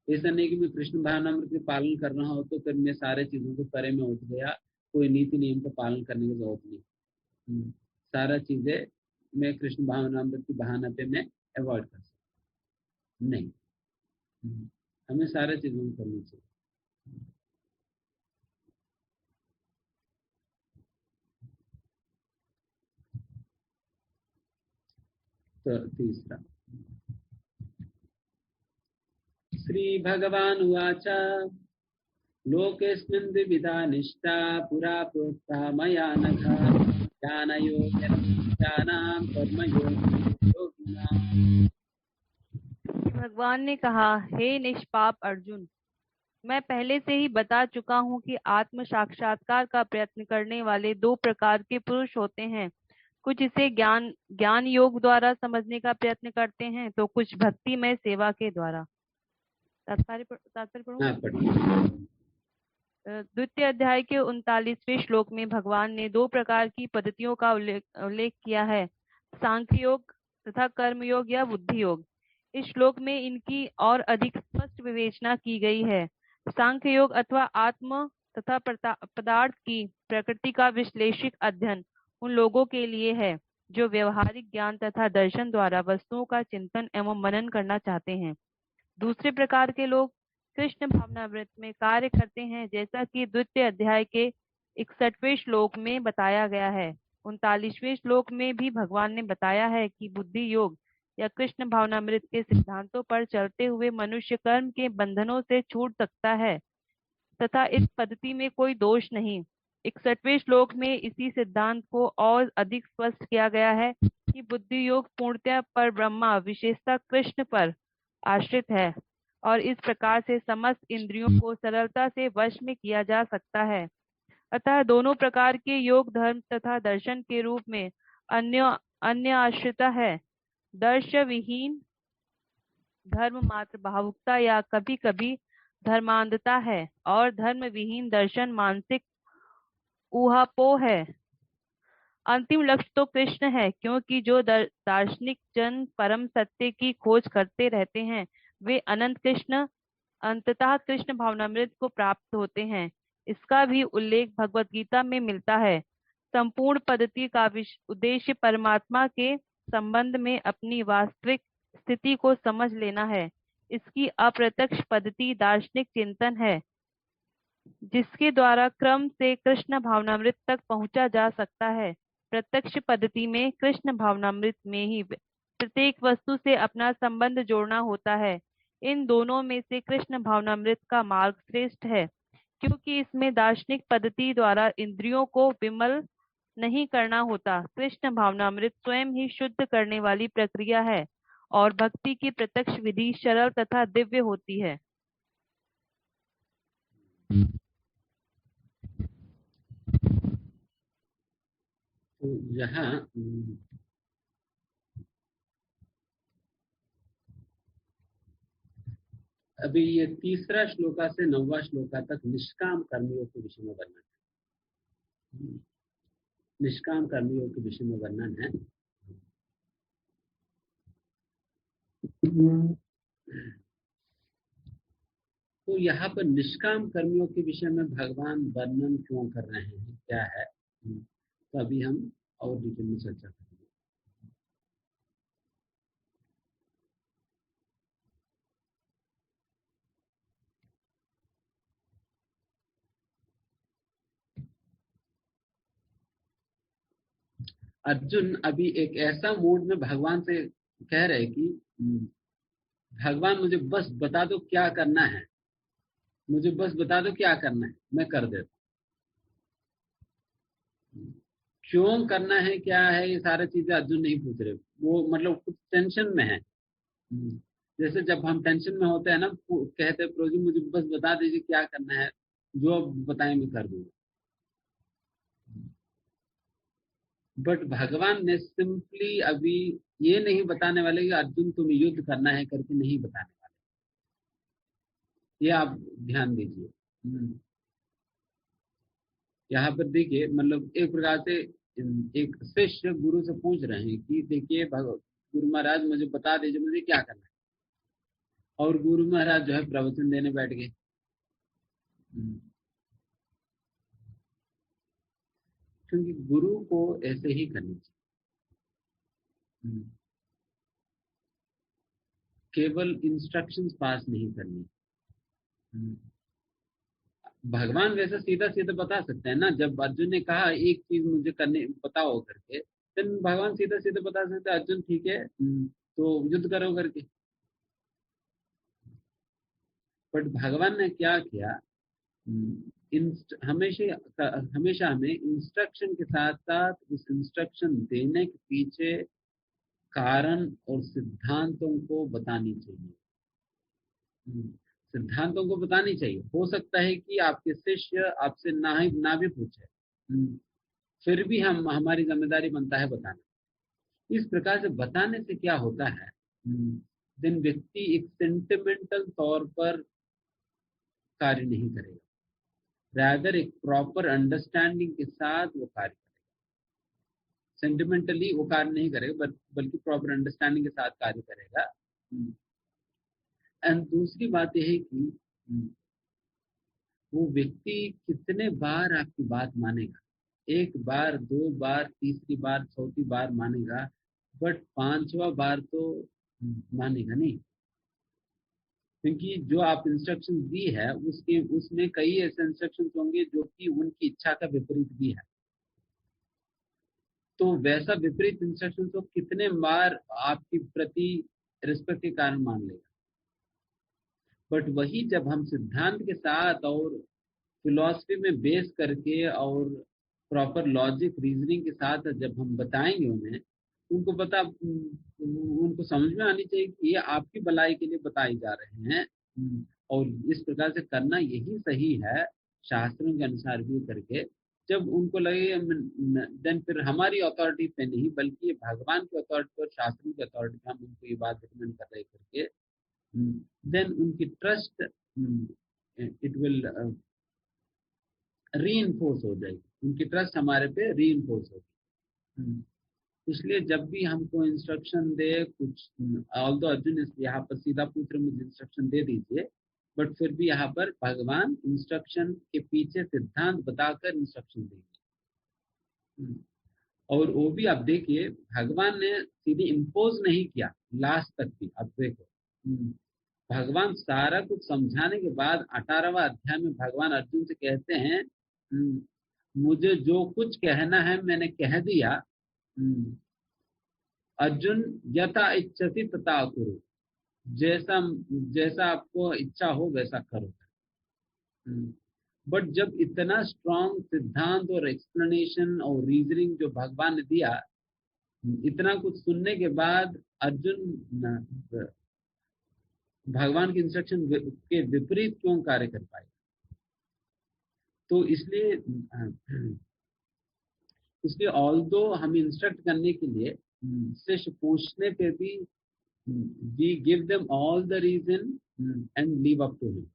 ऐसा नहीं कि मैं कृष्ण भावनामृत के पालन कर रहा हूँ तो फिर मैं सारे चीजों को परे में उठ गया, कोई नीति नियम का पालन करने की जरूरत नहीं। सारा चीजें मैं कृष्ण भावनामृत की बहाना पे मैं अवॉइड कर सकता नहीं। हमें सारे चीजों को करनी चाहिए। तो तीसरा, श्री भगवान उवाच लोकेस्मिन् द्विविधा निष्ठा पुरा प्रोक्ता मया नघ ज्ञानयोगेनां कर्मयोगिनाम्। भगवान ने कहा, हे निष्पाप अर्जुन, मैं पहले से ही बता चुका हूँ कि आत्म साक्षात्कार का प्रयत्न करने वाले दो प्रकार के पुरुष होते हैं। कुछ इसे ज्ञान योग द्वारा समझने का प्रयत्न करते हैं, तो कुछ भक्तिमय सेवा के द्वारा। तात्पर्य पढ़ूं? द्वितीय अध्याय के 39वें श्लोक में भगवान ने दो प्रकार की पद्धतियों का उल्लेख किया है, सांख्य योग तथा कर्म योग या बुद्धि योग। इस श्लोक में इनकी और अधिक स्पष्ट विवेचना की गई है। सांख्य योग अथवा आत्म तथा पदार्थ की प्रकृति का विश्लेषिक अध्ययन उन लोगों के लिए है जो व्यवहारिक ज्ञान तथा दर्शन द्वारा वस्तुओं का चिंतन एवं मनन करना चाहते हैं। दूसरे प्रकार के लोग कृष्ण भावनामृत में कार्य करते हैं, जैसा कि द्वितीय अध्याय के 61वें श्लोक में बताया गया है। 39वें श्लोक में भी भगवान ने बताया है कि बुद्धि योग या कृष्ण भावनामृत के सिद्धांतों पर चलते हुए मनुष्य कर्म के बंधनों से छूट सकता है तथा इस पद्धति में कोई दोष नहीं। 61वें श्लोक में इसी सिद्धांत को और अधिक स्पष्ट किया गया है कि बुद्धि योग पूर्णतः पर ब्रह्मा विशेषता कृष्ण पर आश्रित है और इस प्रकार से समस्त इंद्रियों को सरलता से वश में किया जा सकता है। अतः दोनों प्रकार के योग धर्म तथा दर्शन के रूप में अन्य आश्रित है। दर्श विहीन धर्म मात्र भावुकता या कभी कभी धर्मांधता है और धर्म विहीन दर्शन मानसिक ऊहापोह है। अंतिम लक्ष्य तो कृष्ण है, क्योंकि जो दार्शनिक जन परम सत्य की खोज करते रहते हैं वे अंततः कृष्ण भावनामृत को प्राप्त होते हैं। इसका भी उल्लेख भगवत गीता में मिलता है। संपूर्ण पद्धति का उद्देश्य परमात्मा के संबंध में अपनी वास्तविक स्थिति को समझ लेना है। इसकी अप्रत्यक्ष पद्धति दार्शनिक चिंतन है, जिसके द्वारा क्रम से कृष्ण भावनामृत तक पहुंचा जा सकता है। प्रत्यक्ष पद्धति में कृष्ण भावनामृत में ही प्रत्येक वस्तु से अपना संबंध जोड़ना होता है। इन दोनों में से कृष्ण भावनामृत का मार्ग श्रेष्ठ है, क्योंकि इसमें दार्शनिक पद्धति द्वारा इंद्रियों को विमल नहीं करना होता। कृष्ण भावनामृत स्वयं ही शुद्ध करने वाली प्रक्रिया है और भक्ति की प्रत्यक्ष विधि सरल तथा दिव्य होती है। तो यहाँ अभी ये तीसरा श्लोका से 9वां श्लोका तक निष्काम कर्मयोग के विषय में वर्णन है। निष्काम कर्मयोग के विषय में वर्णन है। तो यहाँ पर निष्काम कर्मियों के विषय में भगवान वर्णन क्यों कर रहे हैं, क्या है, तो अभी हम और डिटेल में चर्चा करेंगे। अर्जुन अभी एक ऐसा मूड में भगवान से कह रहे कि भगवान मुझे बस बता दो क्या करना है, मुझे बस बता दो क्या करना है, मैं कर देता हूँ। क्यों करना है, क्या है, ये सारी चीजें अर्जुन नहीं पूछ रहे। वो मतलब कुछ टेंशन में है। जैसे जब हम टेंशन में होते हैं ना, कहते हैं प्रभु जी मुझे बस बता दीजिए क्या करना है, जो आप बताएं मैं कर दूंगा। बट भगवान ने सिंपली अभी ये नहीं बताने वाले कि अर्जुन तुम्हें युद्ध करना है करके नहीं बताने वाले। ये आप ध्यान दीजिए। यहाँ पर देखिए, मतलब एक प्रकार से एक शिष्य गुरु से पूछ रहे हैं कि देखिए गुरु महाराज मुझे बता दीजिए मुझे क्या करना है, और गुरु महाराज जो है प्रवचन देने बैठ गए। क्योंकि गुरु को ऐसे ही करनी चाहिए, केवल इंस्ट्रक्शंस पास नहीं करनी। भगवान वैसे सीधा सीधा बता सकते हैं ना, जब अर्जुन ने कहा एक चीज मुझे करने बताओ करके, फिर भगवान सीधा सीधा बता सकते हैं अर्जुन ठीक है तो युद्ध करो करके। बट भगवान ने क्या किया, हमेशा हमेशा हमें इंस्ट्रक्शन के साथ साथ उस इंस्ट्रक्शन देने के पीछे कारण और सिद्धांतों को बतानी चाहिए। सिद्धांतों को बतानी चाहिए। हो सकता है कि आपके शिष्य आपसे ना भी पूछे, फिर भी हमारी जिम्मेदारी बनता है बताना। इस प्रकार से बताने से क्या होता है, दिन व्यक्ति एक सेंटिमेंटल तौर पर कार्य नहीं करेगा, रादर एक प्रॉपर अंडरस्टैंडिंग के साथ वो कार्य करेगा। सेंटिमेंटली वो कार्य नहीं करेगा बल्कि प्रॉपर अंडरस्टैंडिंग के साथ कार्य करेगा। एंड दूसरी बात यह है कि वो व्यक्ति कितने बार आपकी बात मानेगा, एक बार, दो बार, तीसरी बार, चौथी बार मानेगा, बट पांचवा बार तो मानेगा नहीं। क्योंकि जो आप इंस्ट्रक्शन दी है उसमें कई ऐसे इंस्ट्रक्शन होंगे जो कि उनकी इच्छा का विपरीत भी है। तो वैसा विपरीत इंस्ट्रक्शन तो कितने बार आपकी प्रति रिस्पेक्ट के कारण मान लेगा। बट वही जब हम सिद्धांत के साथ और फिलॉसफी में बेस करके और प्रॉपर लॉजिक रीजनिंग के साथ जब हम बताएंगे उन्हें, उनको समझ में आनी चाहिए कि ये आपकी भलाई के लिए बताए जा रहे हैं, और इस प्रकार से करना यही सही है शास्त्रों के अनुसार भी करके। जब उनको लगे देन फिर हमारी अथॉरिटी पे नहीं बल्कि भगवान की अथॉरिटी और शास्त्रों की अथॉरिटी पे हम उनको ये बात रिकमेंड कर रहे करके, देन उनकी ट्रस्ट इट विल रीइंफोर्स हो जाएगी, उनकी ट्रस्ट हमारे पे रीइंफोर्स होगी। इसलिए जब भी हमको इंस्ट्रक्शन दे कुछ, ऑल्दो अर्जुन यहाँ पर सीधा पूछ रहे मुझे इंस्ट्रक्शन दे दीजिए, बट फिर भी यहाँ पर भगवान इंस्ट्रक्शन के पीछे सिद्धांत बताकर इंस्ट्रक्शन देंगे। और वो भी आप देखिए भगवान ने सीधे इम्पोज नहीं किया लास्ट तक भी। अब देखो भगवान सारा कुछ समझाने के बाद 18वां अध्याय में भगवान अर्जुन से कहते हैं मुझे जो कुछ कहना है मैंने कह दिया, अर्जुन यथा इच्छति तथा कुरु, जैसा जैसा आपको इच्छा हो वैसा करो। बट जब इतना स्ट्रॉन्ग सिद्धांत और एक्सप्लेनेशन और रीजनिंग जो भगवान ने दिया, इतना कुछ सुनने के बाद अर्जुन भगवान के इंस्ट्रक्शन के विपरीत क्यों कार्य कर पाए? तो इसलिए ऑल्दो हम इंस्ट्रक्ट करने के लिए शिष्य पूछने पे भी we give them all the reason and leave up to him.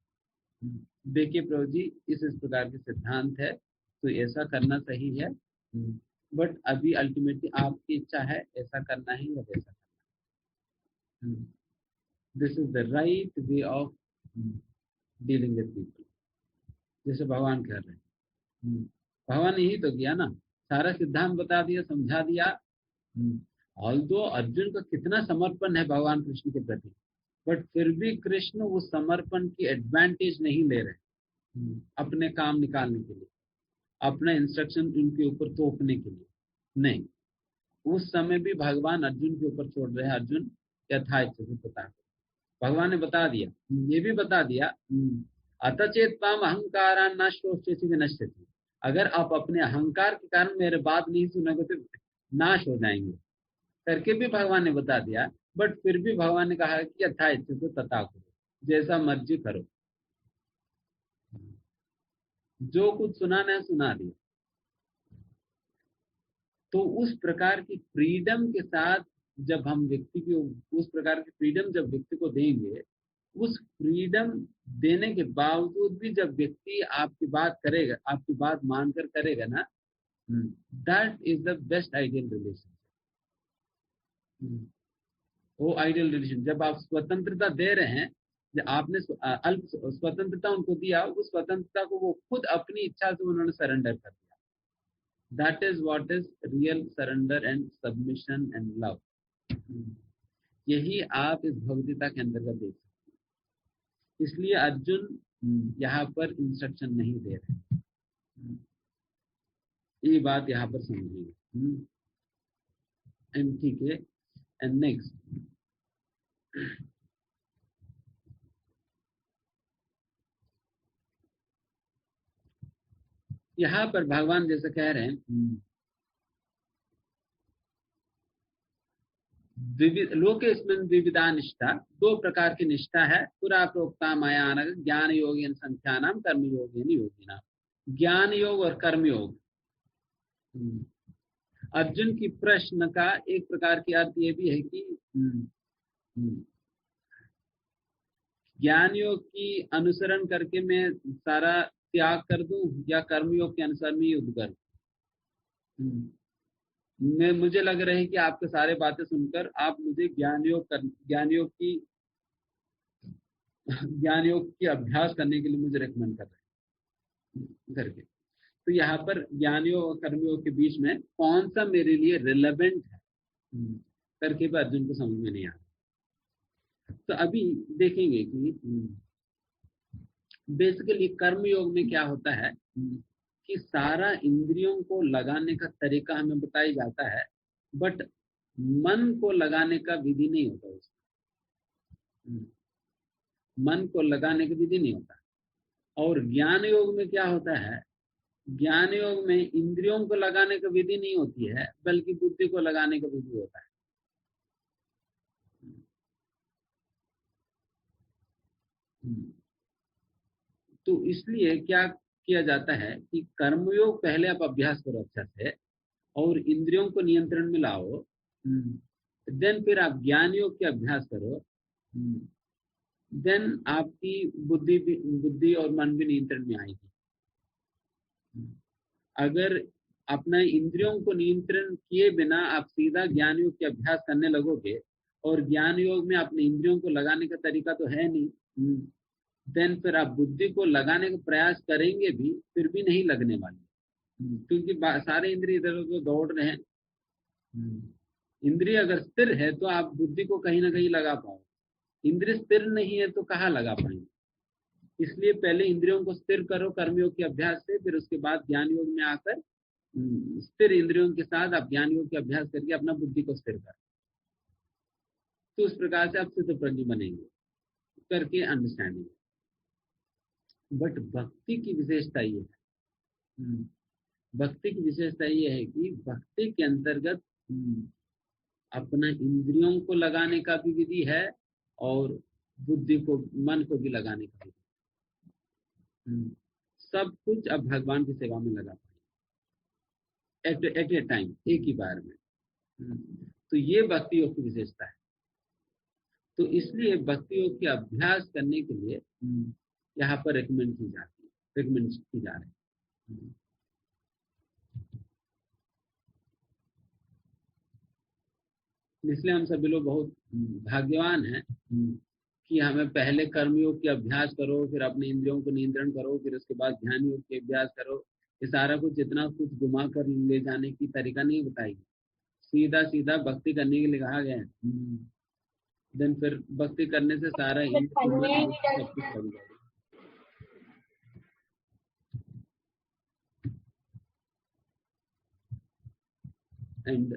देखिए प्रभु जी इस प्रकार के सिद्धांत है तो ऐसा करना सही है, बट अभी अल्टीमेटली आपकी इच्छा है ऐसा करना है या वैसा करना है। This is the right way of dealing with people, जैसे भगवान कह रहे हैं। भगवान यही तो किया ना, सारा सिद्धांत बता दिया, समझा दिया। ऑल्दो अर्जुन का कितना समर्पण है भगवान कृष्ण के प्रति, बट फिर भी कृष्ण उस समर्पण की एडवांटेज नहीं ले रहे अपने काम निकालने के लिए, अपना इंस्ट्रक्शन उनके ऊपर थोपने के लिए नहीं। उस समय भी भगवान अर्जुन के ऊपर छोड़ रहे हैं, अर्जुन यथाइच्छा से बता। भगवान ने बता दिया, ये भी बता दिया अतचेत पाम अहंकारान नश्योस्यसि विनश्यति। अगर आप अपने अहंकार के कारण मेरे बात नहीं सुनोगे तो नाश हो जाएंगे करके भी भगवान ने बता दिया। बट फिर भी भगवान ने कहा कि यथा इच्छा तो तथा करो, जैसा मर्जी करो, जो कुछ सुनाना है सुना दिया। तो उस प्रकार की फ्रीडम के साथ जब हम व्यक्ति की, उस प्रकार की फ्रीडम जब व्यक्ति को देंगे, उस फ्रीडम देने के बावजूद भी जब व्यक्ति आपकी बात करेगा, आपकी बात मानकर करेगा ना, that is the best ideal relation. वो आइडियल रिलेशन जब आप स्वतंत्रता दे रहे हैं, जब आपने अल्प स्वतंत्रता उनको दिया, उस स्वतंत्रता को वो खुद अपनी इच्छा से उन्होंने सरेंडर कर दिया। That is what is real surrender and submission and love. यही आप इस भगवदगीता के अंतर्गत देख सकते हैं। इसलिए अर्जुन यहाँ पर इंस्ट्रक्शन नहीं दे रहे, ये बात यहाँ पर समझिए। एंड ठीक है, एंड नेक्स्ट यहाँ पर भगवान जैसे कह रहे हैं, लोकेस्मिन् विविधा निष्ठा, दो प्रकार की निष्ठा है। पुरा प्रोक्ता मया नघ ज्ञान योगेन संख्यानाम कर्म योगेन योगिनाम। ज्ञान योग और कर्म योग। अर्जुन की प्रश्न का एक प्रकार की अर्थ ये भी है कि ज्ञान योग की अनुसरण करके मैं सारा त्याग कर दूं, या कर्मयोग के अनुसार मैं युद्ध कर दूं। मुझे लग रहा है कि आपके सारे बातें सुनकर आप मुझे ज्ञान योग की अभ्यास करने के लिए मुझे रेकमेंड कर रहे हैं करके। तो यहाँ पर ज्ञान योग और कर्मयोग के बीच में कौन सा मेरे लिए रिलेवेंट है करके भी अर्जुन को समझ में नहीं आ रहा। तो अभी देखेंगे कि बेसिकली कर्मयोग में क्या होता है कि सारा इंद्रियों को लगाने का तरीका हमें बताया जाता है, बट मन को लगाने का विधि नहीं होता उसमें। मन को लगाने का विधि नहीं होता। और ज्ञान योग में क्या होता है, ज्ञान योग में इंद्रियों को लगाने का विधि नहीं होती है, बल्कि बुद्धि को लगाने का विधि होता है। तो इसलिए क्या किया जाता है कि कर्मयोग पहले आप अभ्यास करो अच्छा से, और इंद्रियों को नियंत्रण में लाओ, देन फिर आप ज्ञान योग के अभ्यास करो, देन आपकी बुद्धि और मन भी नियंत्रण में आएगी। अगर अपना इंद्रियों को नियंत्रण किए बिना आप सीधा ज्ञान योग के अभ्यास करने लगोगे, और ज्ञान योग में अपने इंद्रियों को लगाने का तरीका तो है नहीं, देन फिर आप बुद्धि को लगाने का प्रयास करेंगे भी, फिर भी नहीं लगने वाली, क्योंकि सारे इंद्रिय इधर उधर दौड़ रहे हैं। इंद्रिय अगर स्थिर है तो आप बुद्धि को कहीं ना कहीं लगा पाओगे, इंद्रिय स्थिर नहीं है तो कहाँ लगा पाएंगे। इसलिए पहले इंद्रियों को स्थिर करो कर्मयोग के अभ्यास से, फिर उसके बाद ज्ञान योग में आकर स्थिर इंद्रियों के साथ आप ज्ञान योग के अभ्यास करके अपना बुद्धि को स्थिर करो। तो उस प्रकार से आप सिद्ध प्रज्ञ बनेंगे करके अंडरस्टैंडिंग। बट भक्ति की विशेषता ये है, भक्ति की विशेषता ये है कि भक्ति के अंतर्गत अपना इंद्रियों को लगाने का भी विधि है, और बुद्धि को, मन को भी लगाने का विधि। सब कुछ अब भगवान की सेवा में लगा पाए एट ए टाइम, एक ही बार में। तो ये भक्ति योग की विशेषता है। तो इसलिए भक्ति योग के अभ्यास करने के लिए यहाँ पर रिकमेंड की जा रही है। इसलिए हम सभी लोग बहुत भाग्यवान हैं कि हमें पहले कर्मयोग के अभ्यास करो, फिर अपने इंद्रियों को नियंत्रण करो, फिर उसके बाद ध्यान योग के अभ्यास करो। ये सारा कुछ इतना कुछ घुमा कर ले जाने की तरीका नहीं बताएगी, सीधा सीधा भक्ति करने के लिए कहा गया है। देन फिर भक्ति करने से सारा सब कुछ लग जाएगा। एंड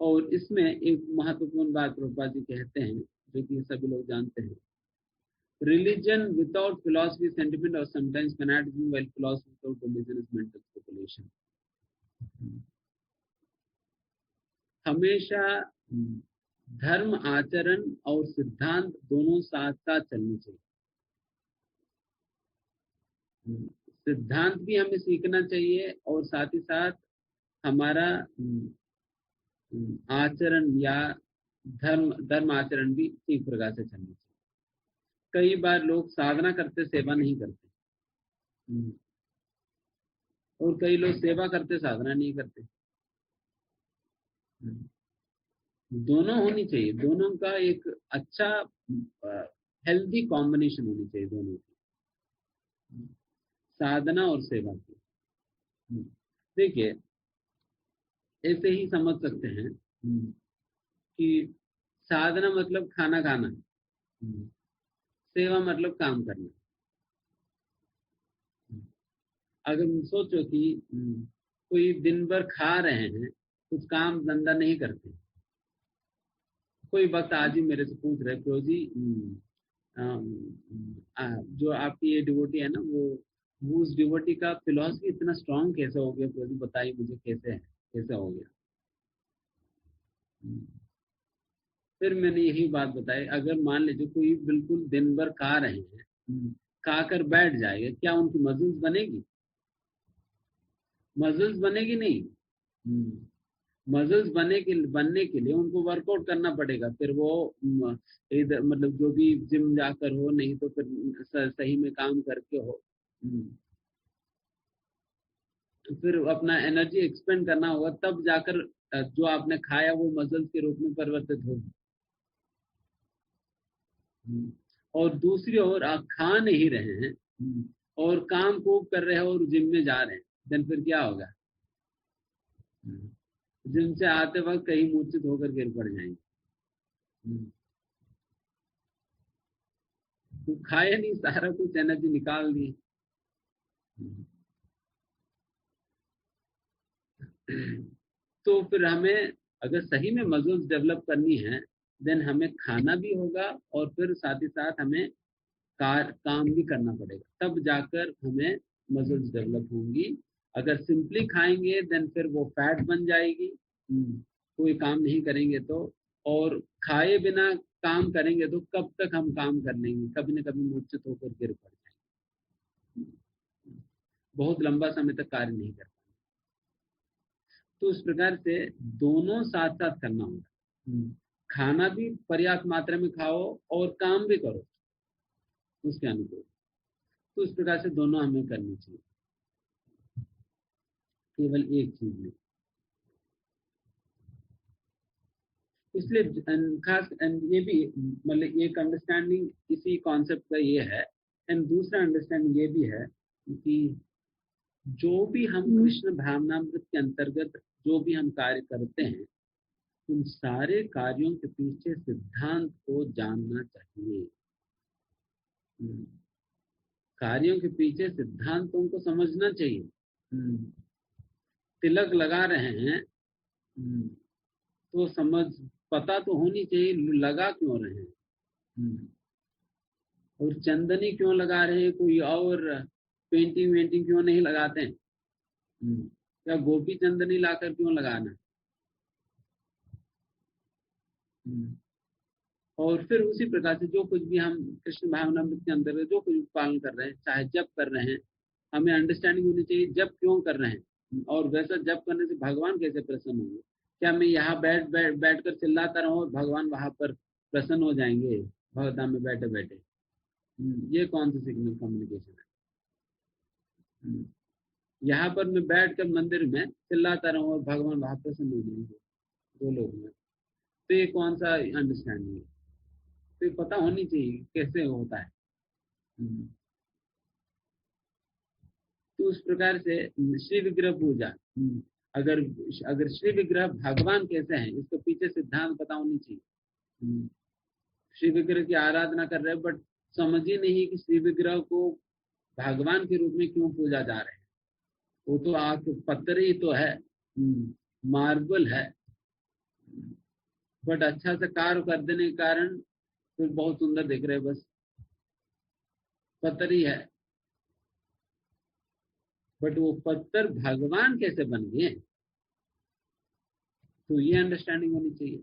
और इसमें एक महत्वपूर्ण बात प्रभुपाद जी कहते हैं, जो कि सभी लोग जानते हैं, रिलीजन विदाउट फिलॉसफी, सेंटिमेंट और sometimes fanaticism, while philosophy without religion is mental speculation. हमेशा धर्म आचरण और सिद्धांत दोनों साथ साथ चलने चाहिए। सिद्धांत भी हमें सीखना चाहिए और साथ ही साथ हमारा आचरण या धर्म आचरण भी ठीक प्रकार से चलना चाहिए। कई बार लोग साधना करते सेवा नहीं करते, और कई लोग सेवा करते साधना नहीं करते। दोनों होनी चाहिए, दोनों का एक अच्छा हेल्दी कॉम्बिनेशन होनी चाहिए दोनों की, साधना और सेवा की। देखिए ऐसे ही समझ सकते हैं कि साधना मतलब खाना खाना, सेवा मतलब काम करना। अगर सोचो कि कोई दिन भर खा रहे हैं, कुछ काम धंधा नहीं करते। कोई वक्त आज ही मेरे से पूछ रहे प्रो जी जो आपकी ये डिवोटी है ना, वो उस डिवोटी का फिलॉसफी इतना स्ट्रांग कैसे हो गया प्रो जी, बताइए मुझे कैसे हो गया। फिर मैंने यही बात बताई, अगर मान लीजिए कोई बिल्कुल दिन भर खा रहे हैं, खाकर बैठ जाएगा, क्या उनकी मसल्स बनेगी? मसल्स बनेगी नहीं। मसल्स बनने के लिए उनको वर्कआउट करना पड़ेगा। फिर वो इधर मतलब जो भी जिम जाकर हो, नहीं तो फिर सही में काम करके हो, फिर अपना एनर्जी एक्सपेंड करना होगा, तब जाकर जो आपने खाया वो मसल्स के रूप में परिवर्तित होगी। और दूसरी ओर आप खा नहीं रहे हैं और काम खूब कर रहे हैं और जिम में जा रहे हैं, देन फिर क्या होगा? जिम से आते वक्त कहीं मूर्छित होकर गिर पड़ जाएंगे। तो खाया नहीं, सारा कुछ एनर्जी निकाल दी। तो फिर हमें अगर सही में मसल्स डेवलप करनी है, देन हमें खाना भी होगा और फिर साथ ही साथ हमें काम भी करना पड़ेगा, तब जाकर हमें मसल्स डेवलप होंगी। अगर सिंपली खाएंगे देन फिर वो फैट बन जाएगी, कोई काम नहीं करेंगे तो। और खाए बिना काम करेंगे तो कब तक हम काम कर लेंगे? कभी न कभी मूर्छित होकर गिर पड़ जाएंगे, बहुत लंबा समय तक कार्य नहीं कर पाएंगे। तो इस प्रकार से दोनों साथ साथ करना होगा। खाना भी पर्याप्त मात्रा में खाओ और काम भी करो उसके अनुकूल। तो इस प्रकार से दोनों हमें करनी चाहिए, केवल एक चीज में। इसलिए खास ये भी मतलब एक अंडरस्टैंडिंग इसी कॉन्सेप्ट का ये है। एंड दूसरा अंडरस्टैंडिंग ये भी है कि जो भी हम कृष्ण भावनामृत के अंतर्गत जो भी हम कार्य करते हैं, उन सारे कार्यों के पीछे सिद्धांत को जानना चाहिए। कार्यों के पीछे सिद्धांतों को समझना चाहिए। तिलक लगा रहे हैं तो समझ पता तो होनी चाहिए लगा क्यों रहे हैं, और चंदनी क्यों लगा रहे हैं, कोई और पेंटिंग वेंटिंग क्यों नहीं लगाते हैं, या गोपी चंदनी लाकर क्यों लगाना। और फिर उसी प्रकार से जो कुछ भी हम कृष्ण भावनामृत के अंतर्गत जो कुछ पालन कर रहे हैं, चाहे जप कर रहे हैं, हमें अंडरस्टैंडिंग होनी चाहिए जप क्यों कर रहे हैं, और वैसा जप करने से भगवान कैसे प्रसन्न होंगे। क्या मैं यहाँ बैठ कर चिल्लाता रहूं और भगवान वहां पर प्रसन्न हो जाएंगे भगवद्धाम में बैठे बैठे? ये कौन सी सिग्नल कम्युनिकेशन है? यहाँ पर मैं बैठ कर मंदिर में चिल्लाता रहूं और भगवान वहां प्रसन्न हो जाएंगे दो लोग में, तो ये कौन सा अंडरस्टैंडिंग है? तो ये पता होनी चाहिए कैसे होता है। तो उस प्रकार से श्री विग्रह पूजा, अगर श्री विग्रह भगवान कैसे हैं, इसके पीछे सिद्धांत पता होनी चाहिए। श्री विग्रह की आराधना कर रहे हैं बट समझ ही नहीं कि श्री विग्रह को भगवान के रूप में क्यों पूजा जा रहे हैं। वो तो आग पत्थर ही तो है, मार्बल है, बट अच्छा से कार्य कर देने के कारण फिर बहुत सुंदर दिख रहे, बस पत्थर ही है। बट वो पत्थर भगवान कैसे बन गए, तो ये अंडरस्टैंडिंग होनी चाहिए।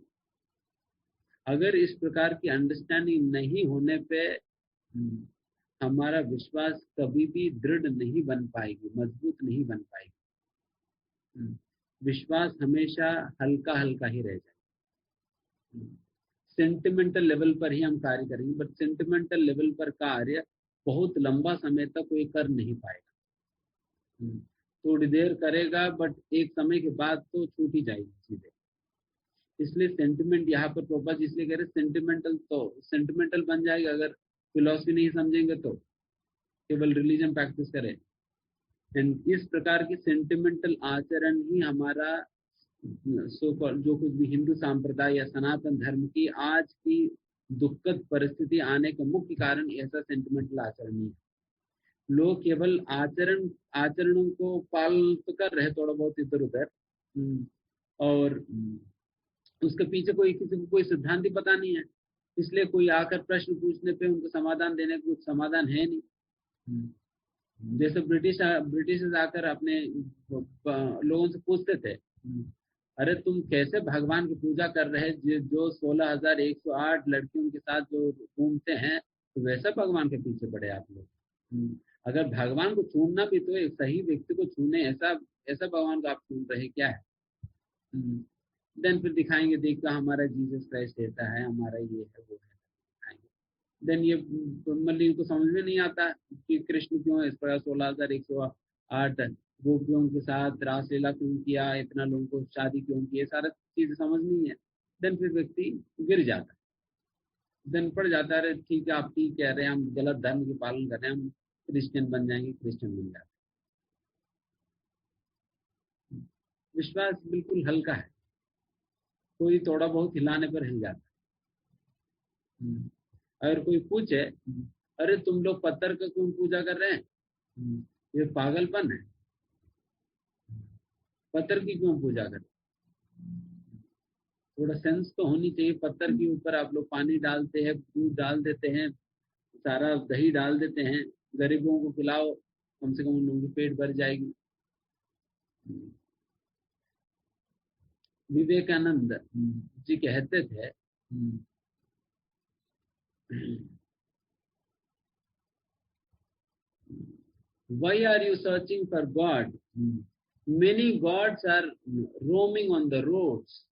अगर इस प्रकार की अंडरस्टैंडिंग नहीं होने पे हमारा विश्वास कभी भी दृढ़ नहीं बन पाएगी, मजबूत नहीं बन पाएगी। विश्वास हमेशा हल्का हल्का ही रह जाए। सेंटिमेंटल लेवल पर ही हम कार्य करेंगे, बट सेंटिमेंटल लेवल पर कार्य बहुत लंबा समय तक कोई कर नहीं पाएगा। थोड़ी देर करेगा, बट एक समय के बाद तो छूट ही जाएगी चीजें। इसलिए सेंटिमेंट यहाँ पर प्रोपा इसलिए कह रहे सेंटिमेंटल, तो सेंटिमेंटल बन जाएगा अगर फिलॉसफी नहीं समझेंगे तो, केवल रिलीजन प्रैक्टिस करें। एंड इस प्रकार की सेंटिमेंटल आचरण ही हमारा जो कुछ भी हिंदू संप्रदाय या सनातन धर्म की आज की दुखद परिस्थिति आने का मुख्य कारण ऐसा सेंटिमेंटल आचरण ही है। लोग केवल आचरणों को पालन तो कर रहे थोड़ा बहुत इधर उधर, और उसके पीछे किसी को कोई सिद्धांत पता नहीं है, इसलिए कोई आकर प्रश्न पूछने पे उनको समाधान देने का कुछ समाधान है नहीं। जैसे ब्रिटिश आकर अपने लोगों से पूछते थे, अरे तुम कैसे भगवान की पूजा कर रहे हैं, जो 16,108 लड़कियों के साथ जो घूमते हैं, तो वैसा भगवान के पीछे पड़े आप लोग। अगर भगवान को चूमना भी तो एक सही व्यक्ति को छूने, ऐसा भगवान को आप चूम रहे क्या है। देन फिर दिखाएंगे, देखो हमारा जीसस क्राइस्ट ऐसा है, हमारा ये है वो है। देन ये मतलब इनको समझ में नहीं आता कि कृष्ण क्यों इस प्रकार 16,108 गोपियों के साथ रासलीला क्यों किया, इतना लोगों को शादी क्यों की, ये सारा चीज समझ नहीं है। देन फिर व्यक्ति गिर जाता है, देन पड़ जाता है, ठीक है आप ठीक कह रहे हैं, हम गलत धर्म के पालन कर रहे हैं, हम क्रिश्चियन बन जाएंगे, क्रिश्चियन बन जाते। विश्वास बिल्कुल हल्का है, कोई थोड़ा बहुत हिलाने पर हिल जाता है। अगर कोई पूछे, अरे तुम लोग पत्थर का क्यों पूजा कर रहे हैं, ये पागलपन है, पत्थर की क्यों पूजा कर, थोड़ा सेंस तो होनी चाहिए। पत्थर के ऊपर आप लोग पानी डालते हैं, दूध डाल देते हैं, सारा दही डाल देते हैं, गरीबों को खिलाओ, कम से कम उन लोगों की पेट भर जाएगी। विवेकानंद जी कहते थे, why are you searching for God? Many gods are roaming on the roads.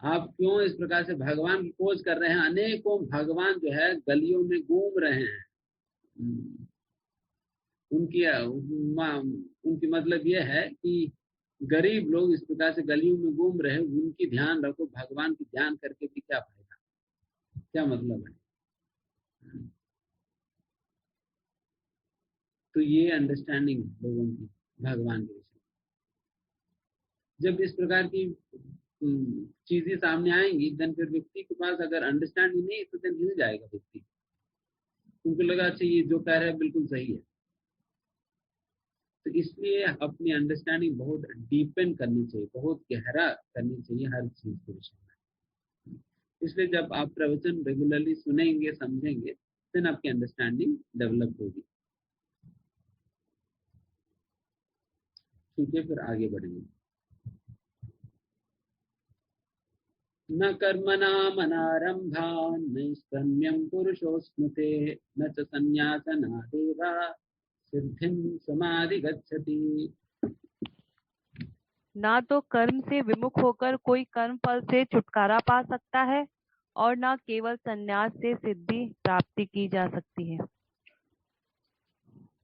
आप क्यों इस प्रकार से भगवान की खोज कर रहे हैं, अनेकों भगवान जो है गलियों में घूम रहे हैं। उनकी मतलब यह है कि गरीब लोग इस प्रकार से गलियों में घूम रहे हैं, उनकी ध्यान रखो, भगवान की ध्यान करके भी क्या फायदा, क्या मतलब है। तो ये अंडरस्टैंडिंग लोगों की भगवान के विषय, जब इस प्रकार की चीजें सामने आएंगी, देन फिर व्यक्ति के पास अगर अंडरस्टैंडिंग नहीं तो देन हिल जाएगा व्यक्ति, उनको लगा अच्छा ये जो कह रहे हैं बिल्कुल सही है। तो इसलिए अपनी अंडरस्टैंडिंग बहुत डीपेंड करनी चाहिए, बहुत गहरा करनी चाहिए हर चीज के विषय में। इसलिए जब आप प्रवचन रेगुलरली सुनेंगे, समझेंगे, देन आपकी अंडरस्टैंडिंग डेवलप होगी। ठीक है, फिर आगे बढ़ेंगे। न कर्मणामनारंभा नैष्कर्म्यं पुरुषोस्मृते न च संन्यासनादेवा सिद्धिं समाधिगच्छति। ना तो कर्म से विमुख होकर कोई कर्म फल से छुटकारा पा सकता है और न केवल संन्यास से सिद्धि प्राप्ति की जा सकती है।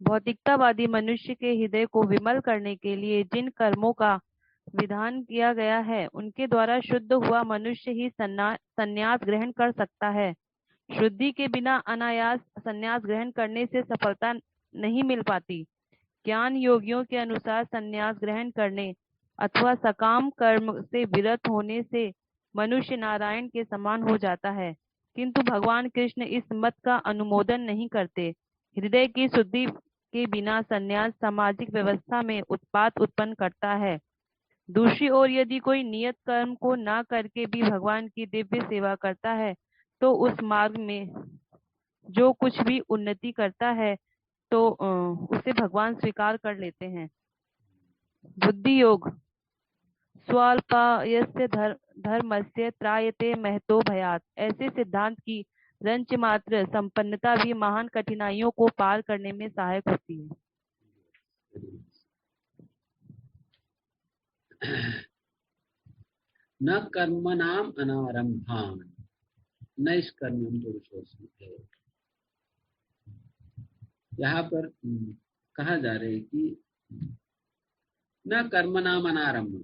भौतिकतावादी मनुष्य के हृदय को विमल करने के लिए जिन कर्मों का विधान किया गया है, उनके द्वारा शुद्ध हुआ मनुष्य ही संन्यास ग्रहण कर सकता है। शुद्धि के बिना अनायास संन्यास ग्रहण करने से सफलता नहीं मिल पाती। ज्ञान योगियों के अनुसार संन्यास ग्रहण करने अथवा सकाम कर्म से विरत होने से मनुष्य नारायण के समान हो जाता है, किंतु भगवान कृष्ण इस मत का अनुमोदन नहीं करते। हृदय की शुद्धि के बिना संन्यास सामाजिक व्यवस्था में उत्पात उत्पन्न करता है। दूसरी ओर यदि कोई नियत कर्म को न करके भी भगवान की दिव्य सेवा करता है, तो उस मार्ग में जो कुछ भी उन्नति करता है तो तो उसे भगवान स्वीकार कर लेते हैं। बुद्धि योग। स्वल्पायस्य धर्मस्य त्रायते महतो भयात्। ऐसे सिद्धांत की रंच मात्र संपन्नता भी महान कठिनाइयों को पार करने में सहायक होती है। न कर्मणाम अनारंभान नैष्कर्म्यम पुरुषोऽस्मि। यहाँ पर कहा जा रहा है कि न कर्मणाम अनारंभ,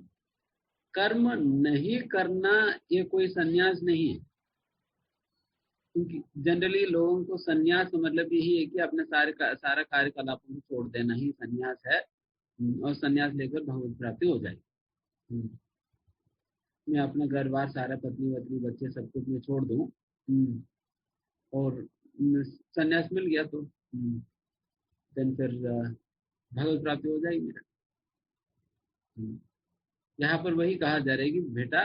कर्म नहीं करना ये कोई संन्यास नहीं है। क्योंकि जनरली लोगों को संन्यास का मतलब यही है कि अपने सारा कार्यकलापों को छोड़ देना ही संन्यास है, और संन्यास लेकर भगवत प्राप्ति हो जाएगी। मैं अपना घर बार सारा पत्नी वत्नी बच्चे सब कुछ मैं छोड़ दूं और संन्यास मिल गया तो देन फिर भगवत प्राप्ति हो जाएगी मेरा। यहाँ पर वही कहा जा रहा है कि बेटा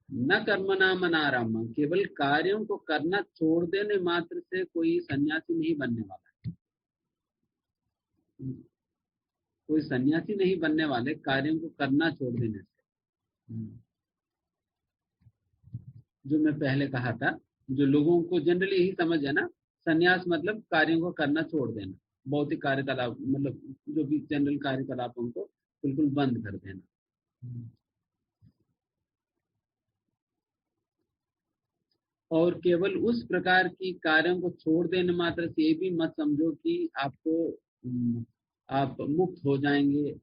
न कर्मणाम अनारम्भ, केवल कार्यों को करना छोड़ देने मात्र से कोई सन्यासी नहीं बनने वाला है। कोई सन्यासी नहीं बनने वाले कार्यों को करना छोड़ देने से। जो मैं पहले कहा था, जो लोगों को जनरली यही समझ है ना, सन्यास मतलब कार्यों को करना छोड़ देना, भौतिक कार्यकलाप मतलब जो भी जनरल कार्यकलापों को बिल्कुल बंद कर देना। और केवल उस प्रकार की कार्यों को छोड़ देने मात्र से ये भी मत समझो कि आप मुक्त हो जाएंगे।